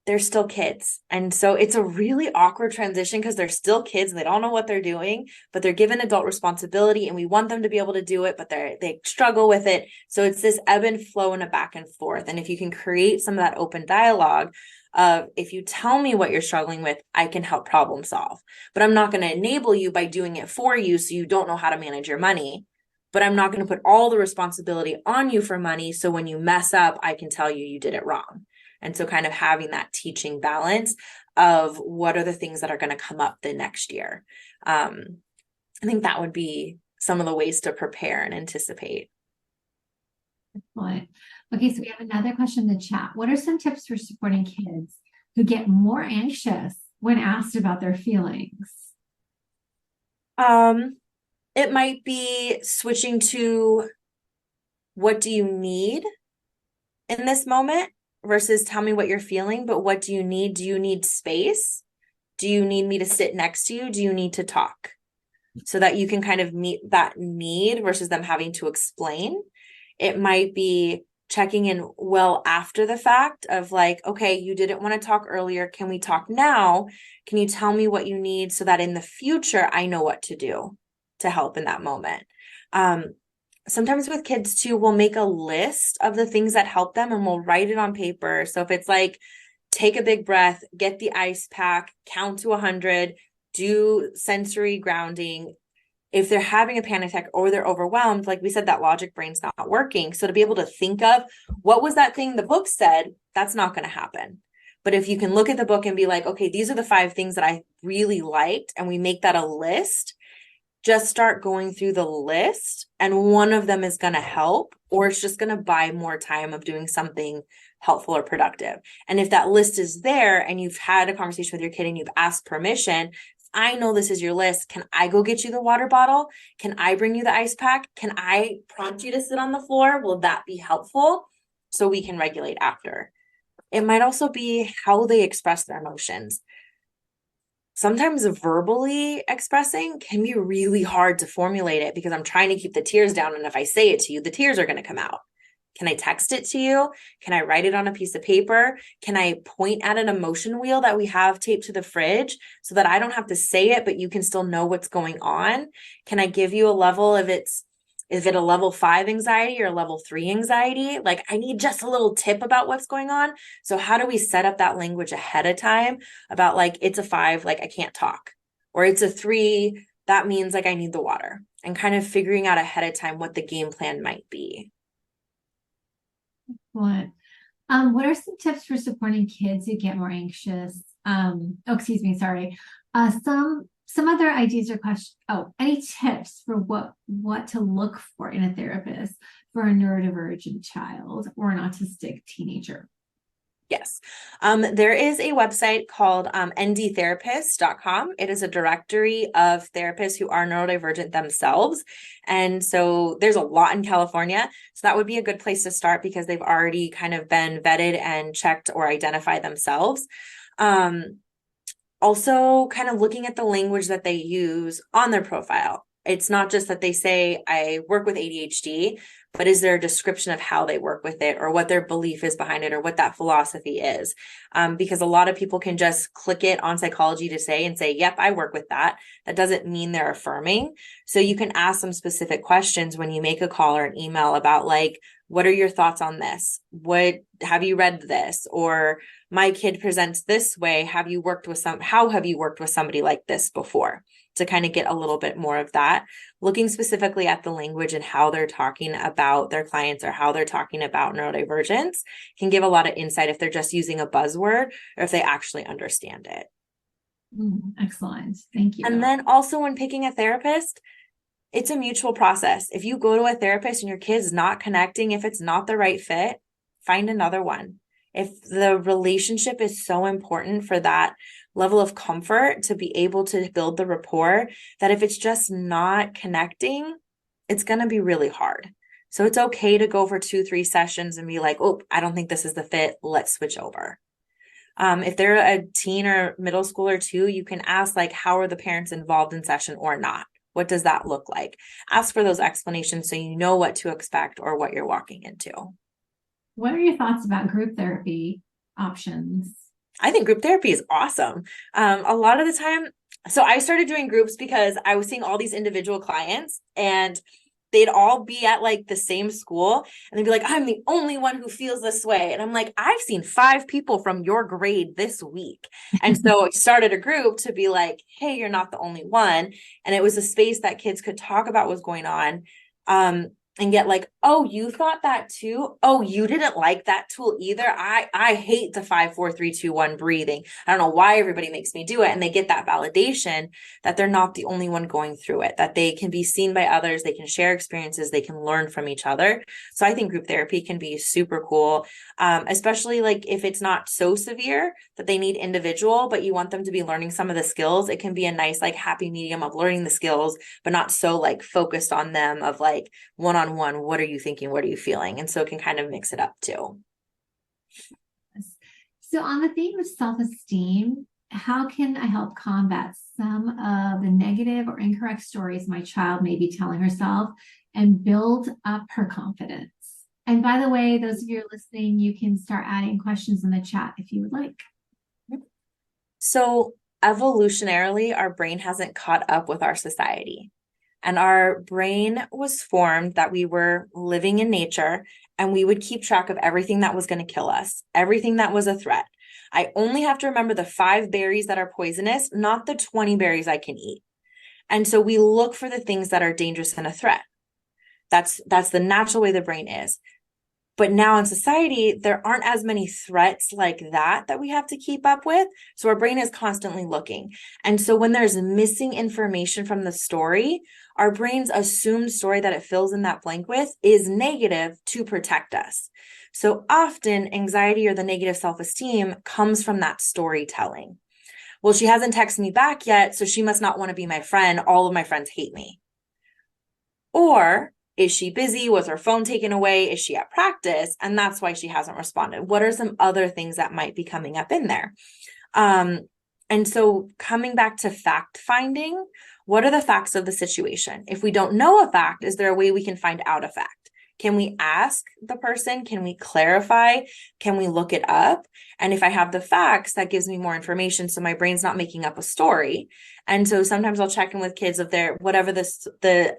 they're still kids. And so it's a really awkward transition because they're still kids and they don't know what they're doing, but they're given adult responsibility and we want them to be able to do it, but they struggle with it. So it's this ebb and flow and a back and forth. And if you can create some of that open dialogue of, if you tell me what you're struggling with, I can help problem solve, but I'm not going to enable you by doing it for you. So you don't know how to manage your money, but I'm not going to put all the responsibility on you for money. So when you mess up, I can tell you did it wrong. And so kind of having that teaching balance of what are the things that are going to come up the next year. I think that would be some of the ways to prepare and anticipate. Excellent. Okay, so we have another question in the chat. What are some tips for supporting kids who get more anxious when asked about their feelings? It might be switching to, what do you need in this moment? Versus tell me what you're feeling, but what do you need? Do you need space? Do you need me to sit next to you? Do you need to talk? So that you can kind of meet that need versus them having to explain. It might be checking in well after the fact of like, okay, you didn't want to talk earlier. Can we talk now? Can you tell me what you need so that in the future, I know what to do to help in that moment? Sometimes with kids too, we'll make a list of the things that help them and we'll write it on paper. So if it's like, take a big breath, get the ice pack, count to 100, do sensory grounding. If they're having a panic attack or they're overwhelmed, like we said, that logic brain's not working. So to be able to think of what was that thing the book said, that's not going to happen. But if you can look at the book and be like, okay, these are the 5 things that I really liked, and we make that a list, just start going through the list and one of them is going to help, or it's just going to buy more time of doing something helpful or productive. And if that list is there and you've had a conversation with your kid and you've asked permission, I know this is your list. Can I go get you the water bottle? Can I bring you the ice pack? Can I prompt you to sit on the floor? Will that be helpful? So we can regulate after. It might also be how they express their emotions. Sometimes verbally expressing can be really hard to formulate it because I'm trying to keep the tears down. And if I say it to you, the tears are going to come out. Can I text it to you? Can I write it on a piece of paper? Can I point at an emotion wheel that we have taped to the fridge so that I don't have to say it, but you can still know what's going on? Can I give you a level if it a level 5 anxiety or a level 3 anxiety? Like, I need just a little tip about what's going on. So how do we set up that language ahead of time about like, it's a 5, like I can't talk, or it's a 3, that means like I need the water, and kind of figuring out ahead of time what the game plan might be. What are some tips for supporting kids who get more anxious? Excuse me, sorry. Some other ideas or questions. Oh, any tips for what to look for in a therapist for a neurodivergent child or an autistic teenager? Yes. There is a website called ndtherapist.com. It is a directory of therapists who are neurodivergent themselves. And so there's a lot in California. So that would be a good place to start because they've already kind of been vetted and checked or identified themselves. Also, kind of looking at the language that they use on their profile. It's not just that they say, I work with ADHD, but is there a description of how they work with it or what their belief is behind it or what that philosophy is? Because a lot of people can just click it on psychology to say, yep, I work with that. That doesn't mean they're affirming. So you can ask some specific questions when you make a call or an email about like, what are your thoughts on this? What have you read this? Or my kid presents this way. How have you worked with somebody like this before? To kind of get a little bit more of that, looking specifically at the language and how they're talking about their clients or how they're talking about neurodivergence can give a lot of insight if they're just using a buzzword or if they actually understand it. Excellent. Thank you. And then also when picking a therapist, it's a mutual process. If you go to a therapist and your kid's not connecting, if it's not the right fit, find another one. If the relationship is so important for that level of comfort to be able to build the rapport, that if it's just not connecting, it's going to be really hard. So it's okay to go for 2-3 sessions and be like, oh, I don't think this is the fit. Let's switch over. If they're a teen or middle schooler too, you can ask like, how are the parents involved in session or not? What does that look like? Ask for those explanations so you know what to expect or what you're walking into. What are your thoughts about group therapy options? I think group therapy is awesome. A lot of the time, so I started doing groups because I was seeing all these individual clients and they'd all be at like the same school and they'd be like, I'm the only one who feels this way. And I'm like, I've seen 5 people from your grade this week. And so I started a group to be like, hey, you're not the only one. And it was a space that kids could talk about what's going on. And get like, oh, you thought that too? Oh, you didn't like that tool either? I hate the 5, 4, 3, 2, 1 breathing. I don't know why everybody makes me do it. And they get that validation that they're not the only one going through it, that they can be seen by others, they can share experiences, they can learn from each other. So I think group therapy can be super cool, especially like if it's not so severe that they need individual, but you want them to be learning some of the skills. It can be a nice like happy medium of learning the skills, but not so like focused on them of like one-on-one, what are you thinking? What are you feeling? And so it can kind of mix it up too. So on the theme of self-esteem, how can I help combat some of the negative or incorrect stories my child may be telling herself and build up her confidence? And by the way, those of you who are listening, you can start adding questions in the chat if you would like. So evolutionarily, our brain hasn't caught up with our society. And our brain was formed that we were living in nature and we would keep track of everything that was going to kill us, everything that was a threat. I only have to remember the 5 berries that are poisonous, not the 20 berries I can eat. And so we look for the things that are dangerous and a threat. That's the natural way the brain is. But now in society, there aren't as many threats like that we have to keep up with. So our brain is constantly looking. And so when there's missing information from the story, our brain's assumed story that it fills in that blank with is negative to protect us. So often anxiety or the negative self-esteem comes from that storytelling. Well, she hasn't texted me back yet, so she must not want to be my friend. All of my friends hate me. Or is she busy? Was her phone taken away? Is she at practice? And that's why she hasn't responded. What are some other things that might be coming up in there? And so coming back to fact finding, what are the facts of the situation? If we don't know a fact, is there a way we can find out a fact? Can we ask the person? Can we clarify? Can we look it up? And if I have the facts, that gives me more information. So my brain's not making up a story. And so sometimes I'll check in with kids of their, whatever the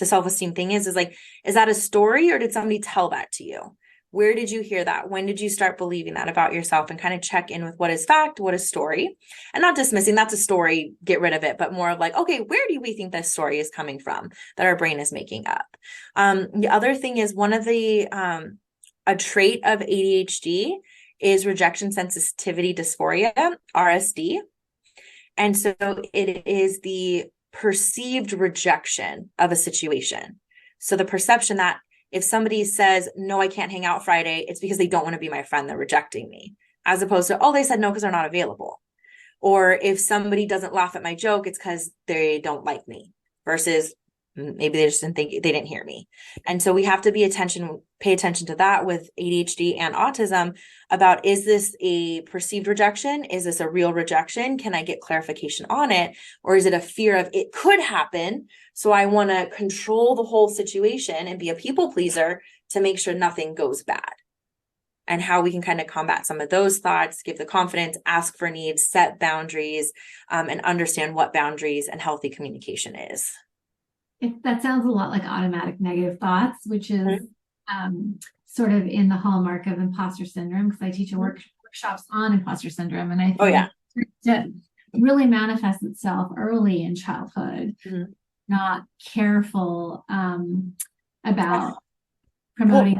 self-esteem thing is like, is that a story or did somebody tell that to you? Where did you hear that? When did you start believing that about yourself? And kind of check in with what is fact, what is story, and not dismissing that's a story, get rid of it, but more of like, okay, where do we think this story is coming from that our brain is making up? The other thing is one of the, a trait of ADHD is rejection sensitivity dysphoria, RSD. And so it is the perceived rejection of a situation. So the perception that if somebody says, no, I can't hang out Friday, it's because they don't want to be my friend, they're rejecting me, as opposed to, oh, they said no because they're not available. Or if somebody doesn't laugh at my joke, it's because they don't like me, versus maybe they just didn't think, they didn't hear me. And so we have to pay attention to that with ADHD and autism about, is this a perceived rejection? Is this a real rejection? Can I get clarification on it? Or is it a fear of it could happen? So I want to control the whole situation and be a people pleaser to make sure nothing goes bad. And how we can kind of combat some of those thoughts, give the confidence, ask for needs, set boundaries, and understand what boundaries and healthy communication is. That sounds a lot like automatic negative thoughts, which is sort of in the hallmark of imposter syndrome, because I teach workshops on imposter syndrome. And I feel like it really manifests itself early in childhood, not careful about promoting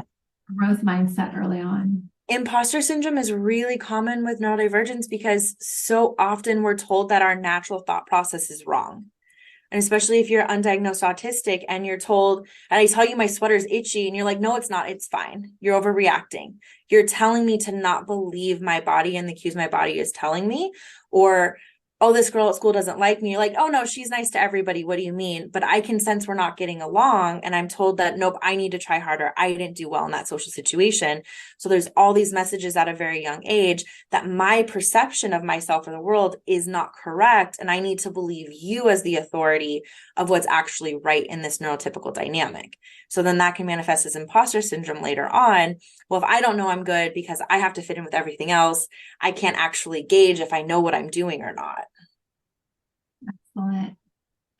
growth mindset early on. Imposter syndrome is really common with neurodivergence because so often we're told that our natural thought process is wrong. And especially if you're undiagnosed autistic and you're told, and I tell you my sweater's itchy and you're like, no, it's not, it's fine. You're overreacting. You're telling me to not believe my body and the cues my body is telling me. Or, oh, this girl at school doesn't like me. You're like, oh no, she's nice to everybody. What do you mean? But I can sense we're not getting along. And I'm told that, nope, I need to try harder. I didn't do well in that social situation. So there's all these messages at a very young age that my perception of myself or the world is not correct. And I need to believe you as the authority of what's actually right in this neurotypical dynamic. So then that can manifest as imposter syndrome later on. Well, if I don't know I'm good because I have to fit in with everything else, I can't actually gauge if I know what I'm doing or not. Excellent.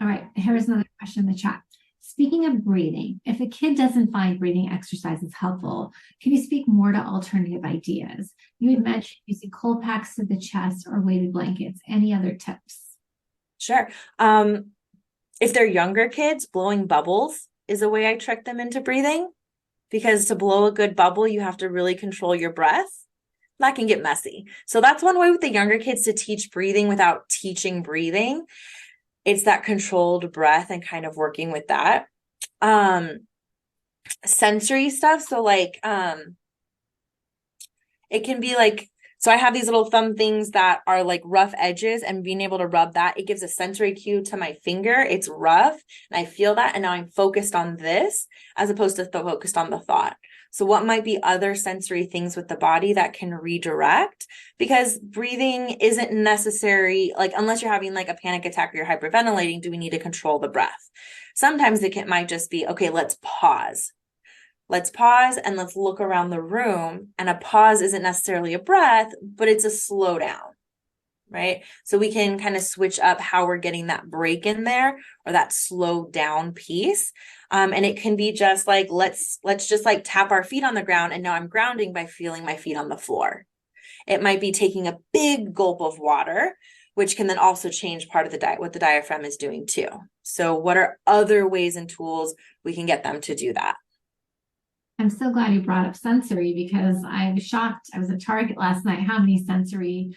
All right, here's another question in the chat. Speaking of breathing, if a kid doesn't find breathing exercises helpful, can you speak more to alternative ideas? You had mentioned using cold packs to the chest or weighted blankets. Any other tips? Sure. If they're younger kids, blowing bubbles is a way I trick them into breathing, because to blow a good bubble, you have to really control your breath. That can get messy. So that's one way with the younger kids to teach breathing without teaching breathing. It's that controlled breath and kind of working with that. Sensory stuff. So like, it can be like, so I have these little thumb things that are like rough edges, and being able to rub that, it gives a sensory cue to my finger. It's rough and I feel that. And now I'm focused on this as opposed to focused on the thought. So what might be other sensory things with the body that can redirect? Because breathing isn't necessary, like unless you're having like a panic attack or you're hyperventilating, do we need to control the breath? Sometimes might just be, okay, let's pause. Let's pause and let's look around the room. And a pause isn't necessarily a breath, but it's a slow down, right? So we can kind of switch up how we're getting that break in there, or that slow down piece. And it can be just like, let's just like tap our feet on the ground. And now I'm grounding by feeling my feet on the floor. It might be taking a big gulp of water, which can then also change part of the what the diaphragm is doing too. So what are other ways and tools we can get them to do that? I'm so glad you brought up sensory, because I was shocked. I was at Target last night how many sensory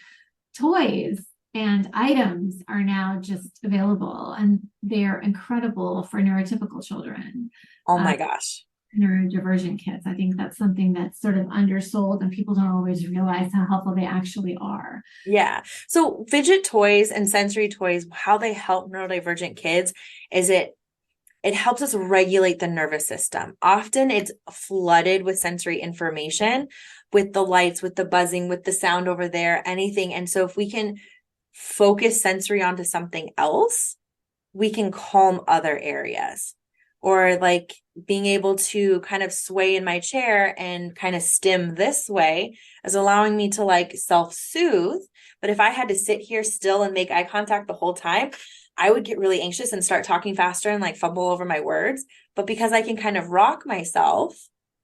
toys and items are now just available, and they're incredible for neurotypical children. Oh my gosh. Neurodivergent kids. I think that's something that's sort of undersold, and people don't always realize how helpful they actually are. Yeah. So fidget toys and sensory toys, how they help neurodivergent kids is it helps us regulate the nervous system. Often it's flooded with sensory information, with the lights, with the buzzing, with the sound over there, anything. And so if we can focus sensory onto something else, we can calm other areas. Or like being able to kind of sway in my chair and kind of stim this way is allowing me to like self-soothe. But if I had to sit here still and make eye contact the whole time, I would get really anxious and start talking faster and like fumble over my words. But because I can kind of rock myself,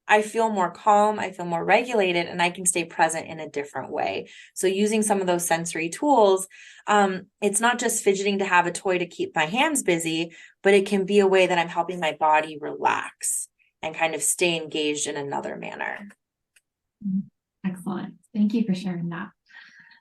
I feel more calm, I feel more regulated, and I can stay present in a different way. So using some of those sensory tools, it's not just fidgeting to have a toy to keep my hands busy, but it can be a way that I'm helping my body relax and kind of stay engaged in another manner. Excellent. Thank you for sharing that.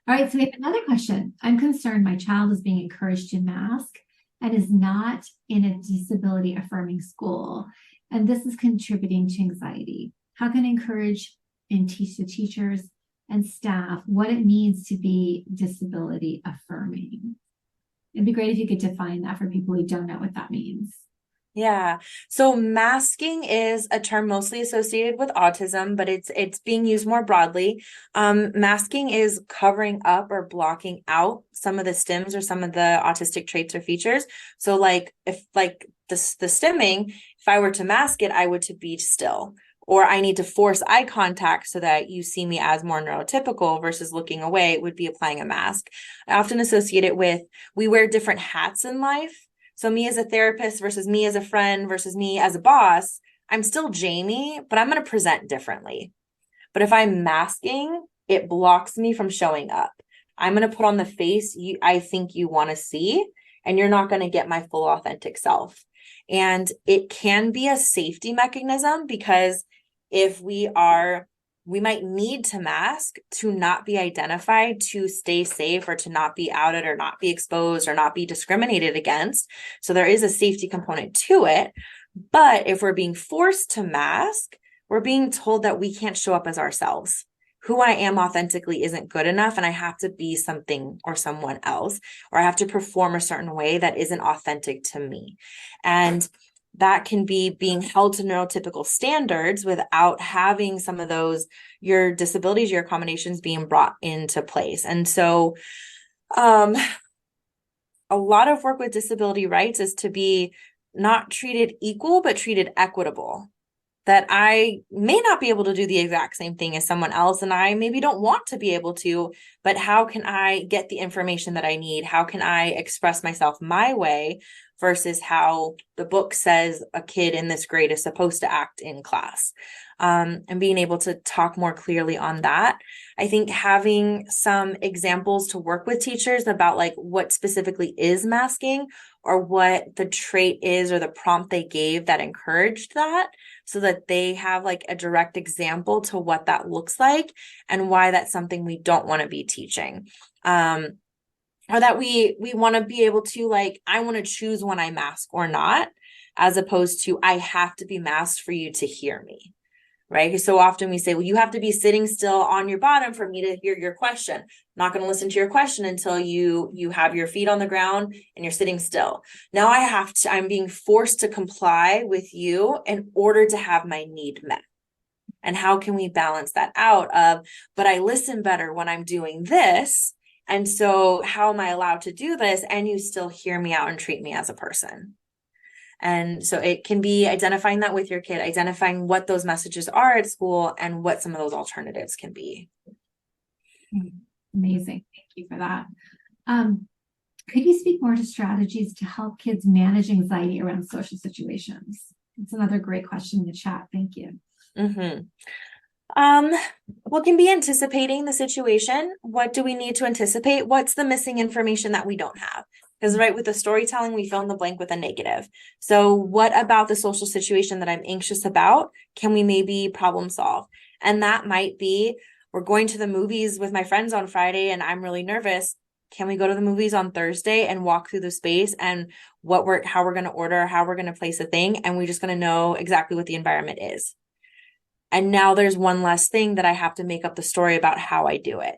All right, so we have another question. I'm concerned my child is being encouraged to mask and is not in a disability affirming school, and this is contributing to anxiety. How can I encourage and teach the teachers and staff what it means to be disability affirming? It'd be great if you could define that for people who don't know what that means. Yeah. So masking is a term mostly associated with autism, but it's being used more broadly. Masking is covering up or blocking out some of the stims or some of the autistic traits or features. So like if like the stimming, if I were to mask it, I would to be still. Or I need to force eye contact so that you see me as more neurotypical versus looking away, would be applying a mask. I often associate it with, we wear different hats in life. So me as a therapist versus me as a friend versus me as a boss, I'm still Jamie, but I'm going to present differently. But if I'm masking, it blocks me from showing up. I'm going to put on the face I think you want to see, and you're not going to get my full authentic self. And it can be a safety mechanism, because if we might need to mask to not be identified, to stay safe, or to not be outed, or not be exposed, or not be discriminated against. So there is a safety component to it. But if we're being forced to mask, we're being told that we can't show up as ourselves. Who I am authentically isn't good enough, and I have to be something or someone else, or I have to perform a certain way that isn't authentic to me. And that can be being held to neurotypical standards without having some of those, your disabilities, your accommodations being brought into place. And so a lot of work with disability rights is to be not treated equal, but treated equitable. That I may not be able to do the exact same thing as someone else, and I maybe don't want to be able to, but how can I get the information that I need? How can I express myself my way versus how the book says a kid in this grade is supposed to act in class? And being able to talk more clearly on that. I think having some examples to work with teachers about like what specifically is masking, or what the trait is or the prompt they gave that encouraged that, so that they have like a direct example to what that looks like and why that's something we don't want to be teaching. Or that we want to be able to, like, I want to choose when I mask or not, as opposed to I have to be masked for you to hear me. Right? Because so often we say, well, you have to be sitting still on your bottom for me to hear your question. I'm not going to listen to your question until you have your feet on the ground and you're sitting still. Now I'm being forced to comply with you in order to have my need met. And how can we balance that out of, but I listen better when I'm doing this. And so how am I allowed to do this? And you still hear me out and treat me as a person. And so it can be identifying that with your kid, identifying what those messages are at school and what some of those alternatives can be. Amazing. Thank you for that. Could you speak more to strategies to help kids manage anxiety around social situations? It's another great question in the chat. Thank you. What can be anticipating the situation? What do we need to anticipate? What's the missing information that we don't have? Because right with the storytelling, we fill in the blank with a negative. So what about the social situation that I'm anxious about can we maybe problem solve? And that might be, we're going to the movies with my friends on Friday and I'm really nervous. Can we go to the movies on Thursday and walk through the space and how we're going to order, how we're going to place a thing, and we're just going to know exactly what the environment is. And now there's one less thing that I have to make up the story about how I do it.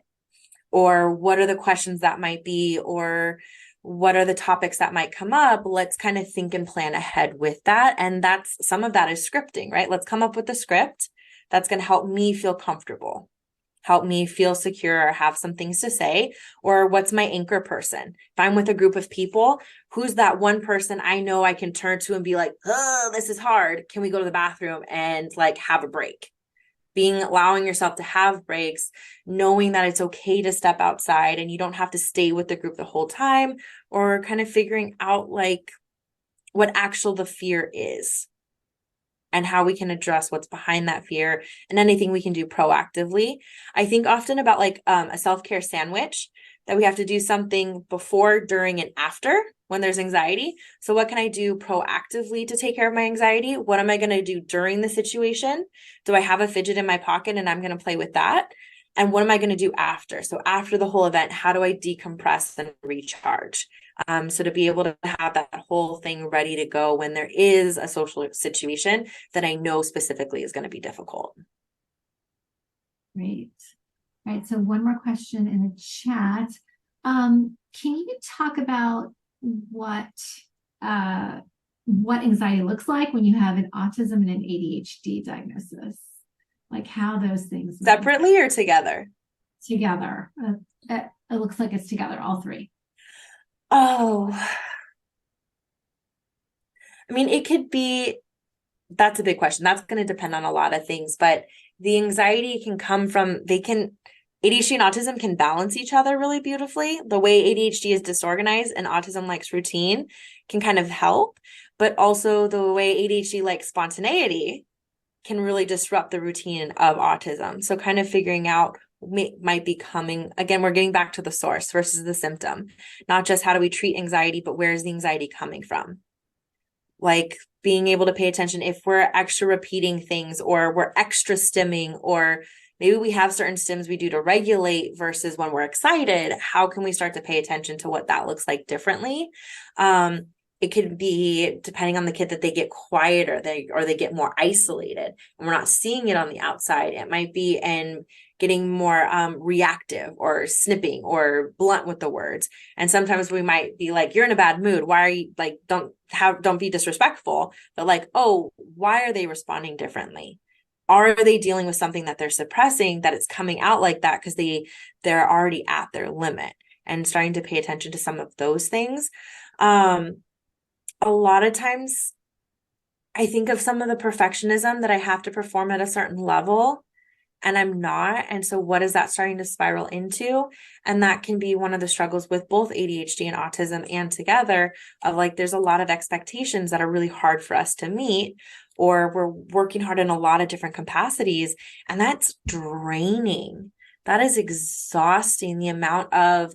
Or what are the questions that might be, or what are the topics that might come up? Let's kind of think and plan ahead with that. And some of that is scripting, right? Let's come up with a script that's going to help me feel comfortable, help me feel secure, or have some things to say. Or what's my anchor person? If I'm with a group of people, who's that one person I know I can turn to and be like, oh, this is hard. Can we go to the bathroom and like have a break? Allowing yourself to have breaks, knowing that it's okay to step outside and you don't have to stay with the group the whole time, or kind of figuring out like what the fear is and how we can address what's behind that fear and anything we can do proactively. I think often about like a self-care sandwich, that we have to do something before, during, and after when there's anxiety. So what can I do proactively to take care of my anxiety? What am I going to do during the situation? Do I have a fidget in my pocket and I'm going to play with that? And what am I going to do after? So after the whole event, how do I decompress and recharge? So to be able to have that whole thing ready to go when there is a social situation that I know specifically is going to be difficult. Great. All right. So one more question in the chat. Can you talk about what anxiety looks like when you have an autism and an ADHD diagnosis? Like how those things separately or together? Together. It looks like it's together, all three. Oh, I mean, it could be, that's a big question. That's going to depend on a lot of things, but the anxiety can come from, ADHD and autism can balance each other really beautifully. The way ADHD is disorganized and autism likes routine can kind of help, but also the way ADHD likes spontaneity can really disrupt the routine of autism. So kind of figuring out might be coming, again, we're getting back to the source versus the symptom, not just how do we treat anxiety, but where is the anxiety coming from? Like being able to pay attention if we're extra repeating things or we're extra stimming, or maybe we have certain stims we do to regulate versus when we're excited, how can we start to pay attention to what that looks like differently? It could be, depending on the kid, that they get quieter, or they get more isolated and we're not seeing it on the outside. It might be in getting more reactive or snipping or blunt with the words. And sometimes we might be like, you're in a bad mood. Why are you like, don't be disrespectful, but like, oh, why are they responding differently? Are they dealing with something that they're suppressing, that it's coming out like that because they're already at their limit? And starting to pay attention to some of those things. A lot of times I think of some of the perfectionism that I have to perform at a certain level and I'm not. And so what is that starting to spiral into? And that can be one of the struggles with both ADHD and autism and together, of like, there's a lot of expectations that are really hard for us to meet, or we're working hard in a lot of different capacities. And that's draining. That is exhausting, the amount of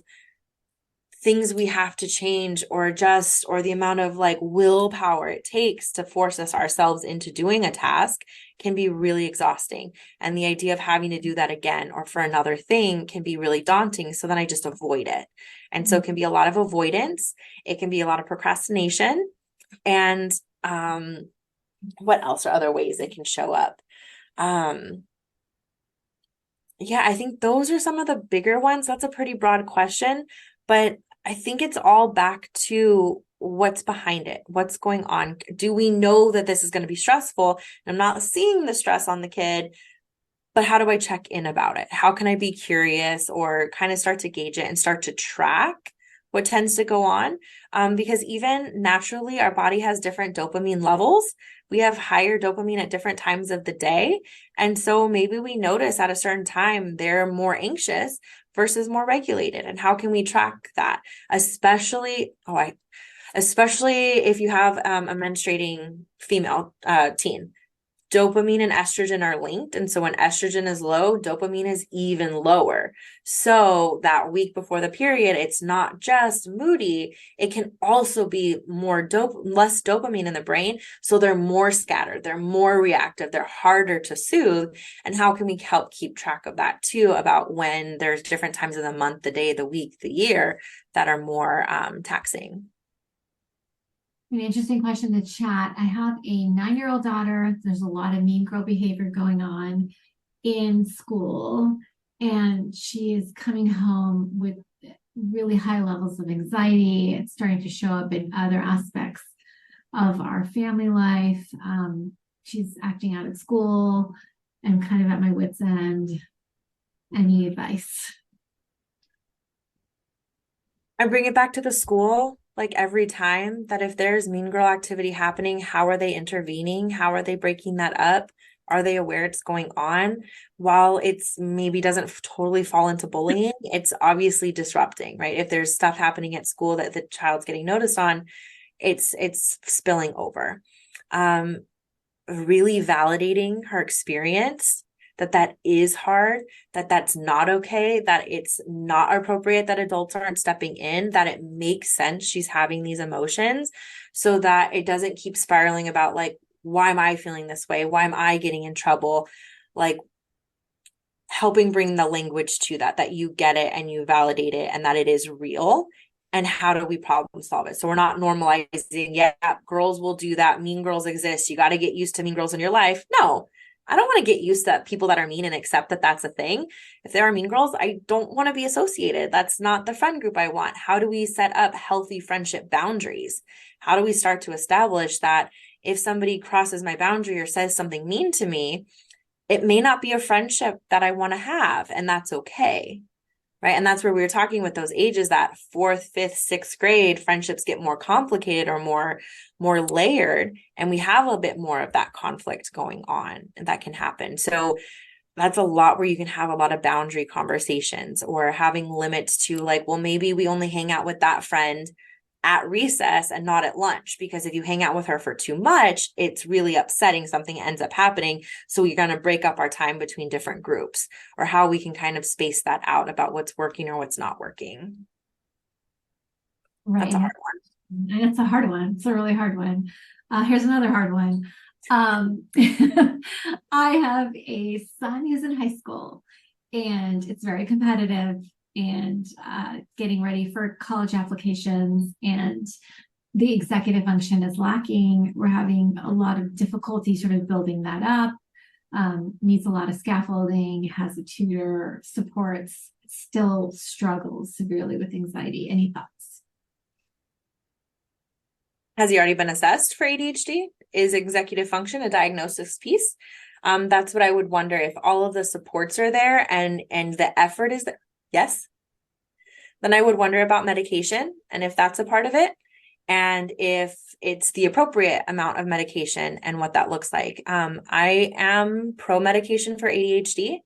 things we have to change or adjust, or the amount of like willpower it takes to force ourselves into doing a task can be really exhausting. And the idea of having to do that again or for another thing can be really daunting. So then I just avoid it. And so it can be a lot of avoidance. It can be a lot of procrastination. And what else are other ways it can show up? Yeah, I think those are some of the bigger ones. That's a pretty broad question, but I think it's all back to what's behind it. What's going on? Do we know that this is going to be stressful? I'm not seeing the stress on the kid, but how do I check in about it? How can I be curious or kind of start to gauge it and start to track what tends to go on, because even naturally our body has different dopamine levels. We have higher dopamine at different times of the day. And so maybe we notice at a certain time they're more anxious versus more regulated. And how can we track that? Especially if you have a menstruating female teen. Dopamine and estrogen are linked. And so when estrogen is low, dopamine is even lower. So that week before the period, it's not just moody. It can also be less dopamine in the brain. So they're more scattered. They're more reactive. They're harder to soothe. And how can we help keep track of that too, about when there's different times of the month, the day, the week, the year that are more taxing? An interesting question in the chat. I have a 9-year-old daughter. There's a lot of mean girl behavior going on in school, and she is coming home with really high levels of anxiety. It's starting to show up in other aspects of our family life. She's acting out at school. I'm kind of at my wit's end. Any advice? I bring it back to the school, like every time, that if there's mean girl activity happening, how are they intervening? How are they breaking that up? Are they aware it's going on? While it's maybe doesn't totally fall into bullying, it's obviously disrupting, right? If there's stuff happening at school that the child's getting noticed on, it's spilling over. Really validating her experience, that is hard, that's not okay, that it's not appropriate that adults aren't stepping in, that it makes sense she's having these emotions, so that it doesn't keep spiraling about like, why am I feeling this way? Why am I getting in trouble? Like helping bring the language to that you get it and you validate it and that it is real. And how do we problem solve it? So we're not normalizing, yeah, girls will do that. Mean girls exist. You got to get used to mean girls in your life. No, I don't want to get used to people that are mean and accept that that's a thing. If there are mean girls, I don't want to be associated. That's not the friend group I want. How do we set up healthy friendship boundaries? How do we start to establish that if somebody crosses my boundary or says something mean to me, it may not be a friendship that I want to have, and that's okay. Right. And that's where we were talking with those ages, that 4th, 5th, 6th grade friendships get more complicated or more layered. And we have a bit more of that conflict going on, and that can happen. So that's a lot where you can have a lot of boundary conversations, or having limits to like, well, maybe we only hang out with that friend at recess and not at lunch, because if you hang out with her for too much, it's really upsetting. Something ends up happening. So you're going to break up our time between different groups, or how we can kind of space that out about what's working or what's not working. Right. That's a hard one. It's a hard one. It's a really hard one. Here's another hard one. I have a son who's in high school, and it's very competitive, and getting ready for college applications, and the executive function is lacking. We're having a lot of difficulty sort of building that up. Needs a lot of scaffolding, has a tutor, supports, still struggles severely with anxiety. Any thoughts? Has he already been assessed for ADHD? Is executive function a diagnosis piece? That's what I would wonder, if all of the supports are there and the effort is there. Yes. Then I would wonder about medication, and if that's a part of it, and if it's the appropriate amount of medication and what that looks like. I am pro medication for ADHD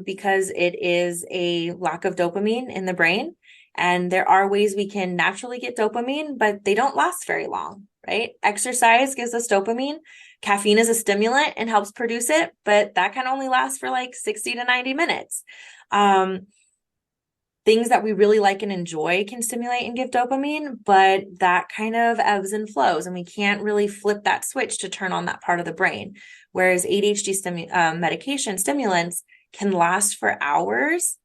because it is a lack of dopamine in the brain. And there are ways we can naturally get dopamine, but they don't last very long, right? Exercise gives us dopamine. Caffeine is a stimulant and helps produce it, but that can only last for like 60 to 90 minutes. Things that we really like and enjoy can stimulate and give dopamine, but that kind of ebbs and flows, and we can't really flip that switch to turn on that part of the brain. Whereas ADHD medication stimulants can last for hours.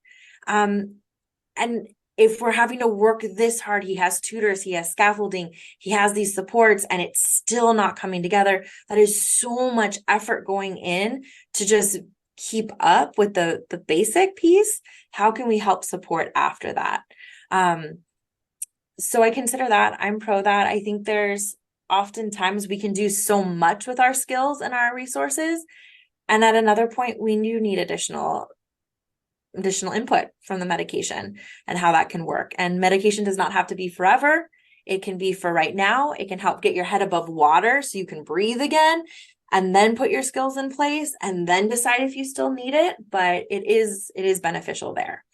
And if we're having to work this hard, he has tutors, he has scaffolding, he has these supports, and it's still not coming together. That is so much effort going in to just keep up with the basic piece. How can we help support after that? So I consider that. I'm pro that. I think there's oftentimes we can do so much with our skills and our resources. And at another point, we do need additional additional input from the medication and how that can work. And medication does not have to be forever. It can be for right now. It can help get your head above water so you can breathe again, and then put your skills in place and then decide if you still need it. But it is beneficial there.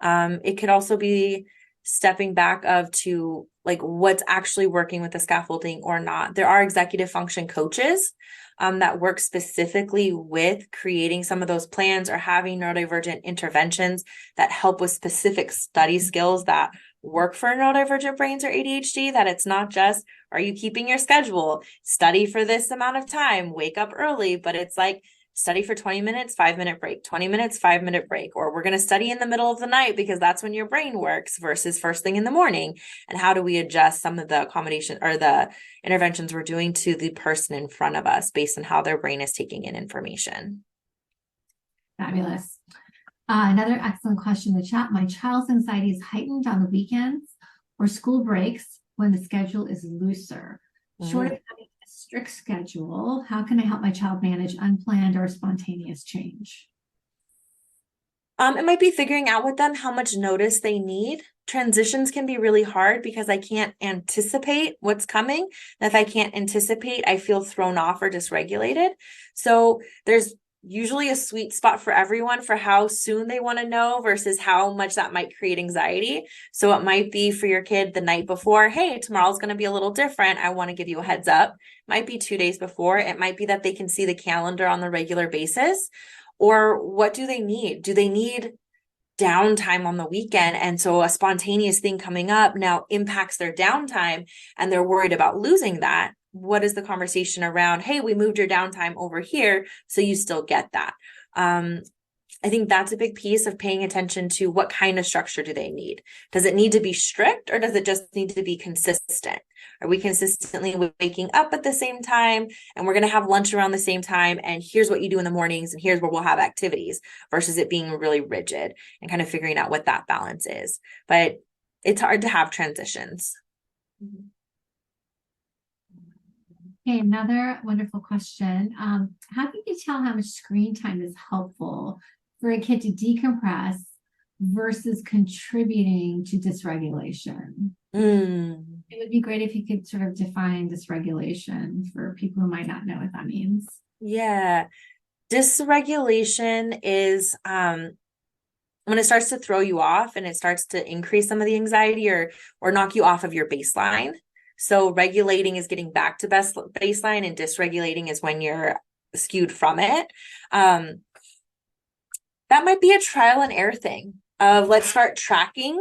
It could also be stepping back to like what's actually working with the scaffolding or not. There are executive function coaches that work specifically with creating some of those plans or having neurodivergent interventions that help with specific study skills that work for neurodivergent brains or ADHD, that it's not just, are you keeping your schedule? Study for this amount of time, wake up early, but it's like, study for 20 minutes, 5-minute break, 20 minutes, 5-minute break, or we're going to study in the middle of the night because that's when your brain works versus first thing in the morning. And how do we adjust some of the accommodation or the interventions we're doing to the person in front of us based on how their brain is taking in information? Fabulous. Another excellent question in the chat. My child's anxiety is heightened on the weekends or school breaks when the schedule is looser. Short of having a strict schedule, how can I help my child manage unplanned or spontaneous change? It might be figuring out with them how much notice they need. Transitions can be really hard because I can't anticipate what's coming. And if I can't anticipate, I feel thrown off or dysregulated. So there's usually a sweet spot for everyone for how soon they want to know versus how much that might create anxiety. So it might be for your kid the night before, hey, tomorrow's going to be a little different. I want to give you a heads up. It might be 2 days before. It might be that they can see the calendar on the regular basis. Or what do they need? Do they need downtime on the weekend? And so a spontaneous thing coming up now impacts their downtime and they're worried about losing that. What is the conversation around, hey, we moved your downtime over here, so you still get that. I think that's a big piece of paying attention to what kind of structure do they need. Does it need to be strict or does it just need to be consistent? Are we consistently waking up at the same time and we're going to have lunch around the same time? And here's what you do in the mornings and here's where we'll have activities versus it being really rigid and kind of figuring out what that balance is. But it's hard to have transitions. Okay, another wonderful question. How can you tell how much screen time is helpful for a kid to decompress versus contributing to dysregulation? It would be great if you could sort of define dysregulation for people who might not know what that means. Yeah. Dysregulation is when it starts to throw you off and it starts to increase some of the anxiety or knock you off of your baseline. So regulating is getting back to baseline and dysregulating is when you're skewed from it. That might be a trial and error thing of let's start tracking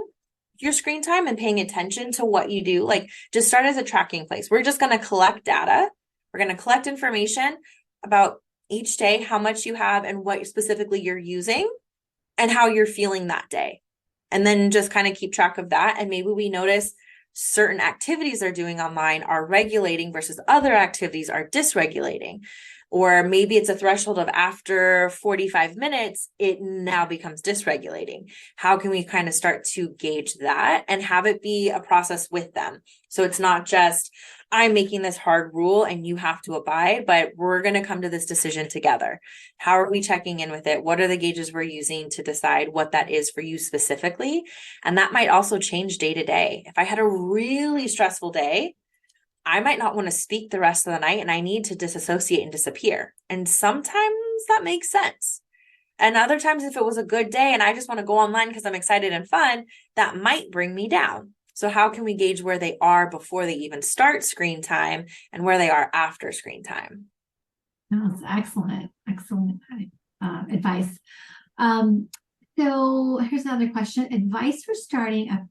your screen time and paying attention to what you do. Like just start as a tracking place. We're just going to collect data. We're going to collect information about each day, how much you have and what specifically you're using and how you're feeling that day. And then just kind of keep track of that. And maybe we notice certain activities they're doing online are regulating versus other activities are dysregulating. Or maybe it's a threshold of after 45 minutes, it now becomes dysregulating. How can we kind of start to gauge that and have it be a process with them? So it's not just, I'm making this hard rule and you have to abide, but we're going to come to this decision together. How are we checking in with it? What are the gauges we're using to decide what that is for you specifically? And that might also change day to day. If I had a really stressful day, I might not want to speak the rest of the night and I need to disassociate and disappear. And sometimes that makes sense. And other times, if it was a good day and I just want to go online because I'm excited and fun, that might bring me down. So how can we gauge where they are before they even start screen time and where they are after screen time? That's excellent. Excellent advice. So here's another question. Advice for starting a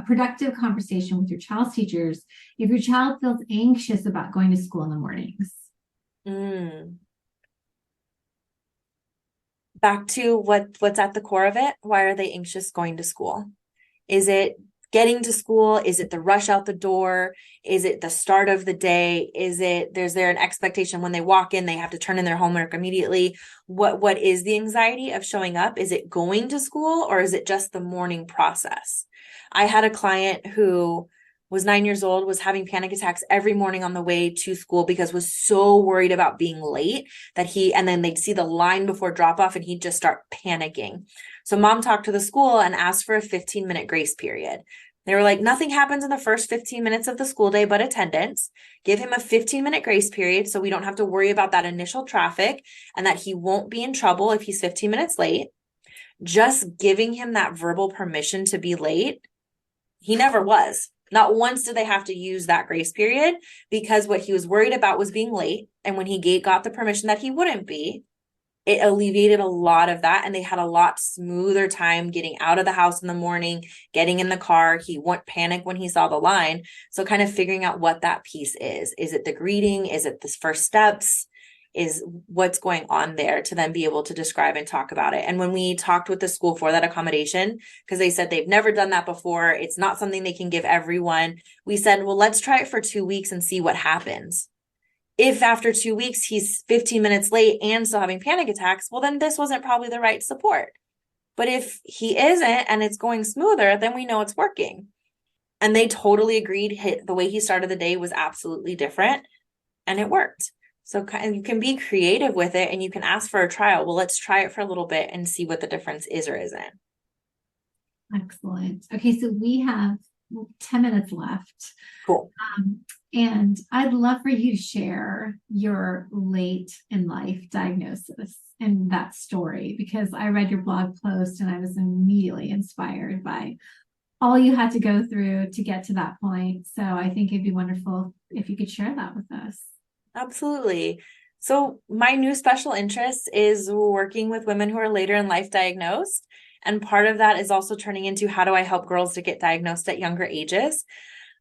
productive conversation with your child's teachers if your child feels anxious about going to school in the mornings. Back to what's at the core of it. Why are they anxious going to school? Is it getting to school? Is it the rush out the door? Is it the start of the day? Is there an expectation when they walk in, they have to turn in their homework immediately? What is the anxiety of showing up? Is it going to school or is it just the morning process? I had a client who was 9 years old, was having panic attacks every morning on the way to school because was so worried about being late and then they'd see the line before drop off and he'd just start panicking. So mom talked to the school and asked for a 15-minute grace period. They were like, nothing happens in the first 15 minutes of the school day but attendance. Give him a 15-minute grace period so we don't have to worry about that initial traffic and that he won't be in trouble if he's 15 minutes late. Just giving him that verbal permission to be late, he never was. Not once did they have to use that grace period because what he was worried about was being late. And when he got the permission that he wouldn't be, it alleviated a lot of that. And they had a lot smoother time getting out of the house in the morning, getting in the car. He wouldn't panic when he saw the line. So kind of figuring out what that piece is. Is it the greeting? Is it the first steps? Is what's going on there to then be able to describe and talk about it. And when we talked with the school for that accommodation, because they said they've never done that before, it's not something they can give everyone. We said, well, let's try it for 2 weeks and see what happens. If after 2 weeks, he's 15 minutes late and still having panic attacks, well, then this wasn't probably the right support. But if he isn't and it's going smoother, then we know it's working. And they totally agreed. The way he started the day was absolutely different and it worked. So you can be creative with it and you can ask for a trial. Well, let's try it for a little bit and see what the difference is or isn't. Excellent. Okay, so we have 10 minutes left. Cool. And I'd love for you to share your late in life diagnosis and that story, because I read your blog post and I was immediately inspired by all you had to go through to get to that point. So I think it'd be wonderful if you could share that with us. Absolutely. So my new special interest is working with women who are later in life diagnosed. And part of that is also turning into how do I help girls to get diagnosed at younger ages.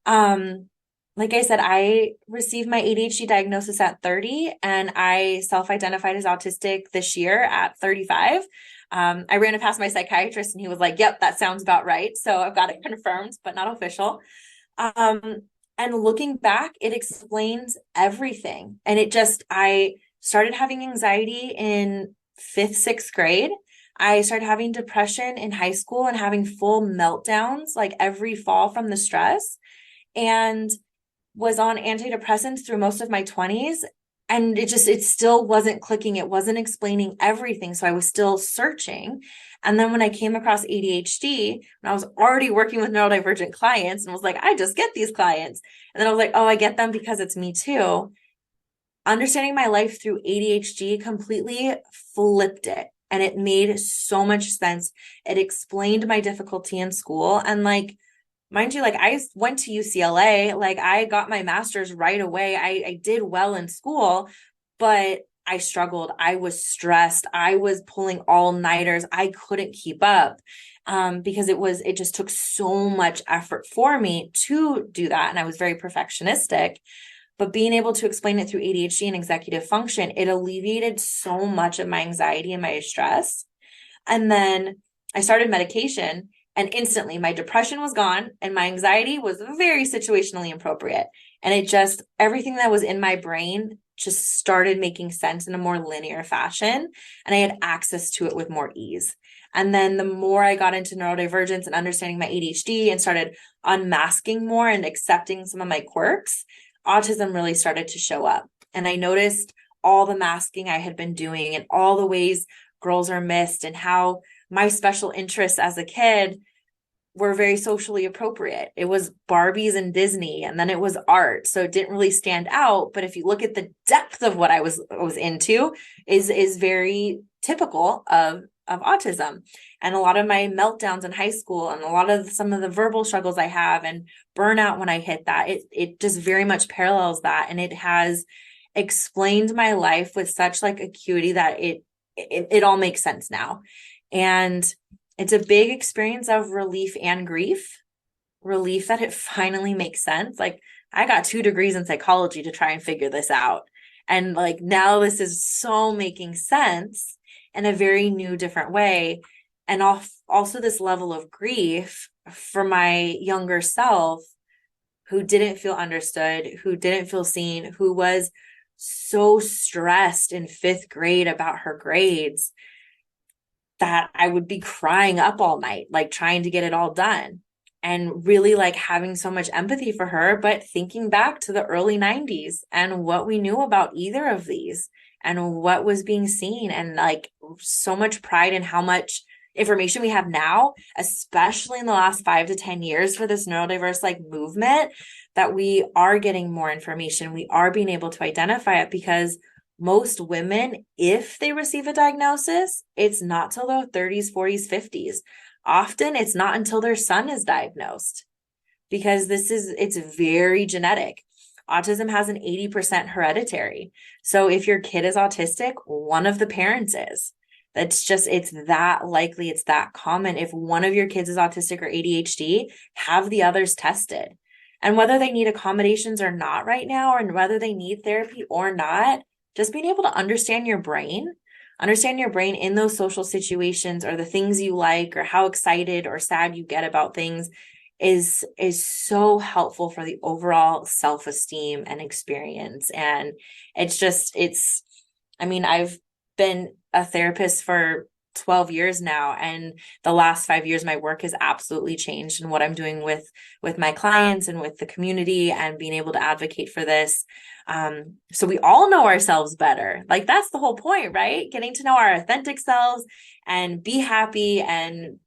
Like I said, I received my ADHD diagnosis at 30 and I self-identified as autistic this year at 35. I ran it past my psychiatrist and he was like, yep, that sounds about right. So I've got it confirmed, but not official. And looking back, it explains everything. And I started having anxiety in 5th, 6th grade. I started having depression in high school and having full meltdowns like every fall from the stress, and was on antidepressants through most of my 20s. And it still wasn't clicking. It wasn't explaining everything. So I was still searching. And then when I came across ADHD, when I was already working with neurodivergent clients and was like, I just get these clients. And then I was like, oh, I get them because it's me too. Understanding my life through ADHD completely flipped it. And it made so much sense. It explained my difficulty in school. And mind you, I went to UCLA, I got my master's right away. I did well in school, but I struggled. I was stressed. I was pulling all-nighters. I couldn't keep up because it just took so much effort for me to do that. And I was very perfectionistic. But being able to explain it through ADHD and executive function, it alleviated so much of my anxiety and my stress. And then I started medication. And instantly my depression was gone and my anxiety was very situationally appropriate. And everything that was in my brain just started making sense in a more linear fashion. And I had access to it with more ease. And then the more I got into neurodivergence and understanding my ADHD and started unmasking more and accepting some of my quirks, autism really started to show up. And I noticed all the masking I had been doing and all the ways girls are missed and how my special interests as a kid were very socially appropriate. It was Barbies and Disney, and then it was art. So it didn't really stand out. But if you look at the depth of what I was into is very typical of autism. And a lot of my meltdowns in high school and a lot of some of the verbal struggles I have and burnout when I hit that, it just very much parallels that. And it has explained my life with such acuity that it all makes sense now. And it's a big experience of relief and grief. Relief that it finally makes sense. I got 2 degrees in psychology to try and figure this out. And now this is so making sense in a very new, different way. And also this level of grief for my younger self who didn't feel understood, who didn't feel seen, who was so stressed in 5th grade about her grades that I would be crying up all night, trying to get it all done. and really like having so much empathy for her, but thinking back to the early 90s and what we knew about either of these and what was being seen, and like so much pride in how much information we have now, especially in the last 5 to 10 years for this neurodiverse like movement, that we are getting more information. We are being able to identify it, because most women, if they receive a diagnosis, it's not till their 30s, 40s, 50s. Often it's not until their son is diagnosed, because it's very genetic. Autism has an 80% hereditary. So if your kid is autistic, one of the parents is. It's that likely, it's that common. If one of your kids is autistic or ADHD, have the others tested. And whether they need accommodations or not right now, and whether they need therapy or not, just being able to understand your brain in those social situations, or the things you like, or how excited or sad you get about things, is so helpful for the overall self-esteem and experience. And I've been a therapist for 12 years now, and the last 5 years my work has absolutely changed, and what I'm doing with my clients and with the community, and being able to advocate for this, so we all know ourselves better. Like, that's the whole point, right? Getting to know our authentic selves and be happy and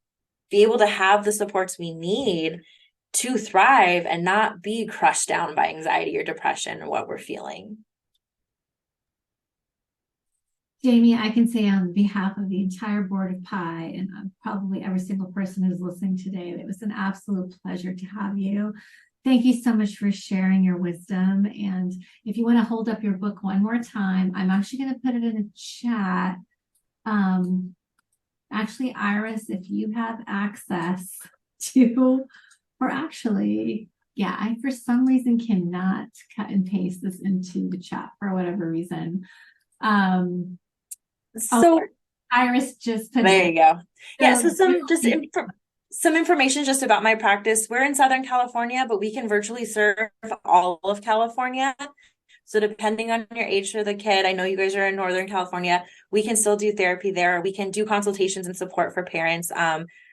be able to have the supports we need to thrive and not be crushed down by anxiety or depression or what we're feeling. Jamie, I can say on behalf of the entire board of PI, and probably every single person who's listening today, it was an absolute pleasure to have you. Thank you so much for sharing your wisdom. And if you want to hold up your book one more time, I'm actually going to put it in the chat. Actually, Iris, if you have access to, or actually, yeah, I for some reason cannot cut and paste this into the chat for whatever reason. So Iris just put there you go. Yeah, so some information just about my practice. We're in Southern California, but we can virtually serve all of California. So depending on your age for the kid, I know you guys are in Northern California, we can still do therapy there. We can do consultations and support for parents.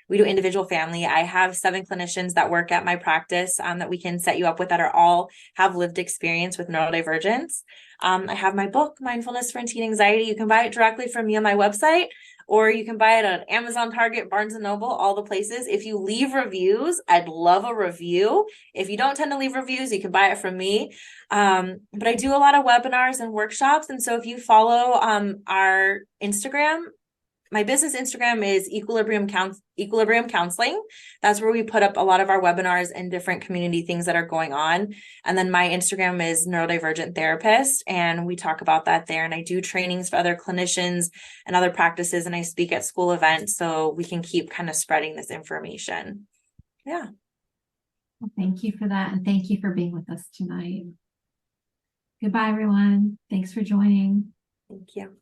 We do individual family. I have 7 clinicians that work at my practice that we can set you up with, that are all have lived experience with neurodivergence. I have my book, Mindfulness for Teen Anxiety. You can buy it directly from me on my website, or you can buy it on Amazon, Target, Barnes & Noble, all the places. If you leave reviews, I'd love a review. If you don't tend to leave reviews, you can buy it from me. But I do a lot of webinars and workshops. And so if you follow our Instagram, my business Instagram is Equilibrium Counseling. That's where we put up a lot of our webinars and different community things that are going on. And then my Instagram is Neurodivergent Therapist, and we talk about that there. And I do trainings for other clinicians and other practices, and I speak at school events, so we can keep kind of spreading this information. Yeah. Well, thank you for that. And thank you for being with us tonight. Goodbye, everyone. Thanks for joining. Thank you.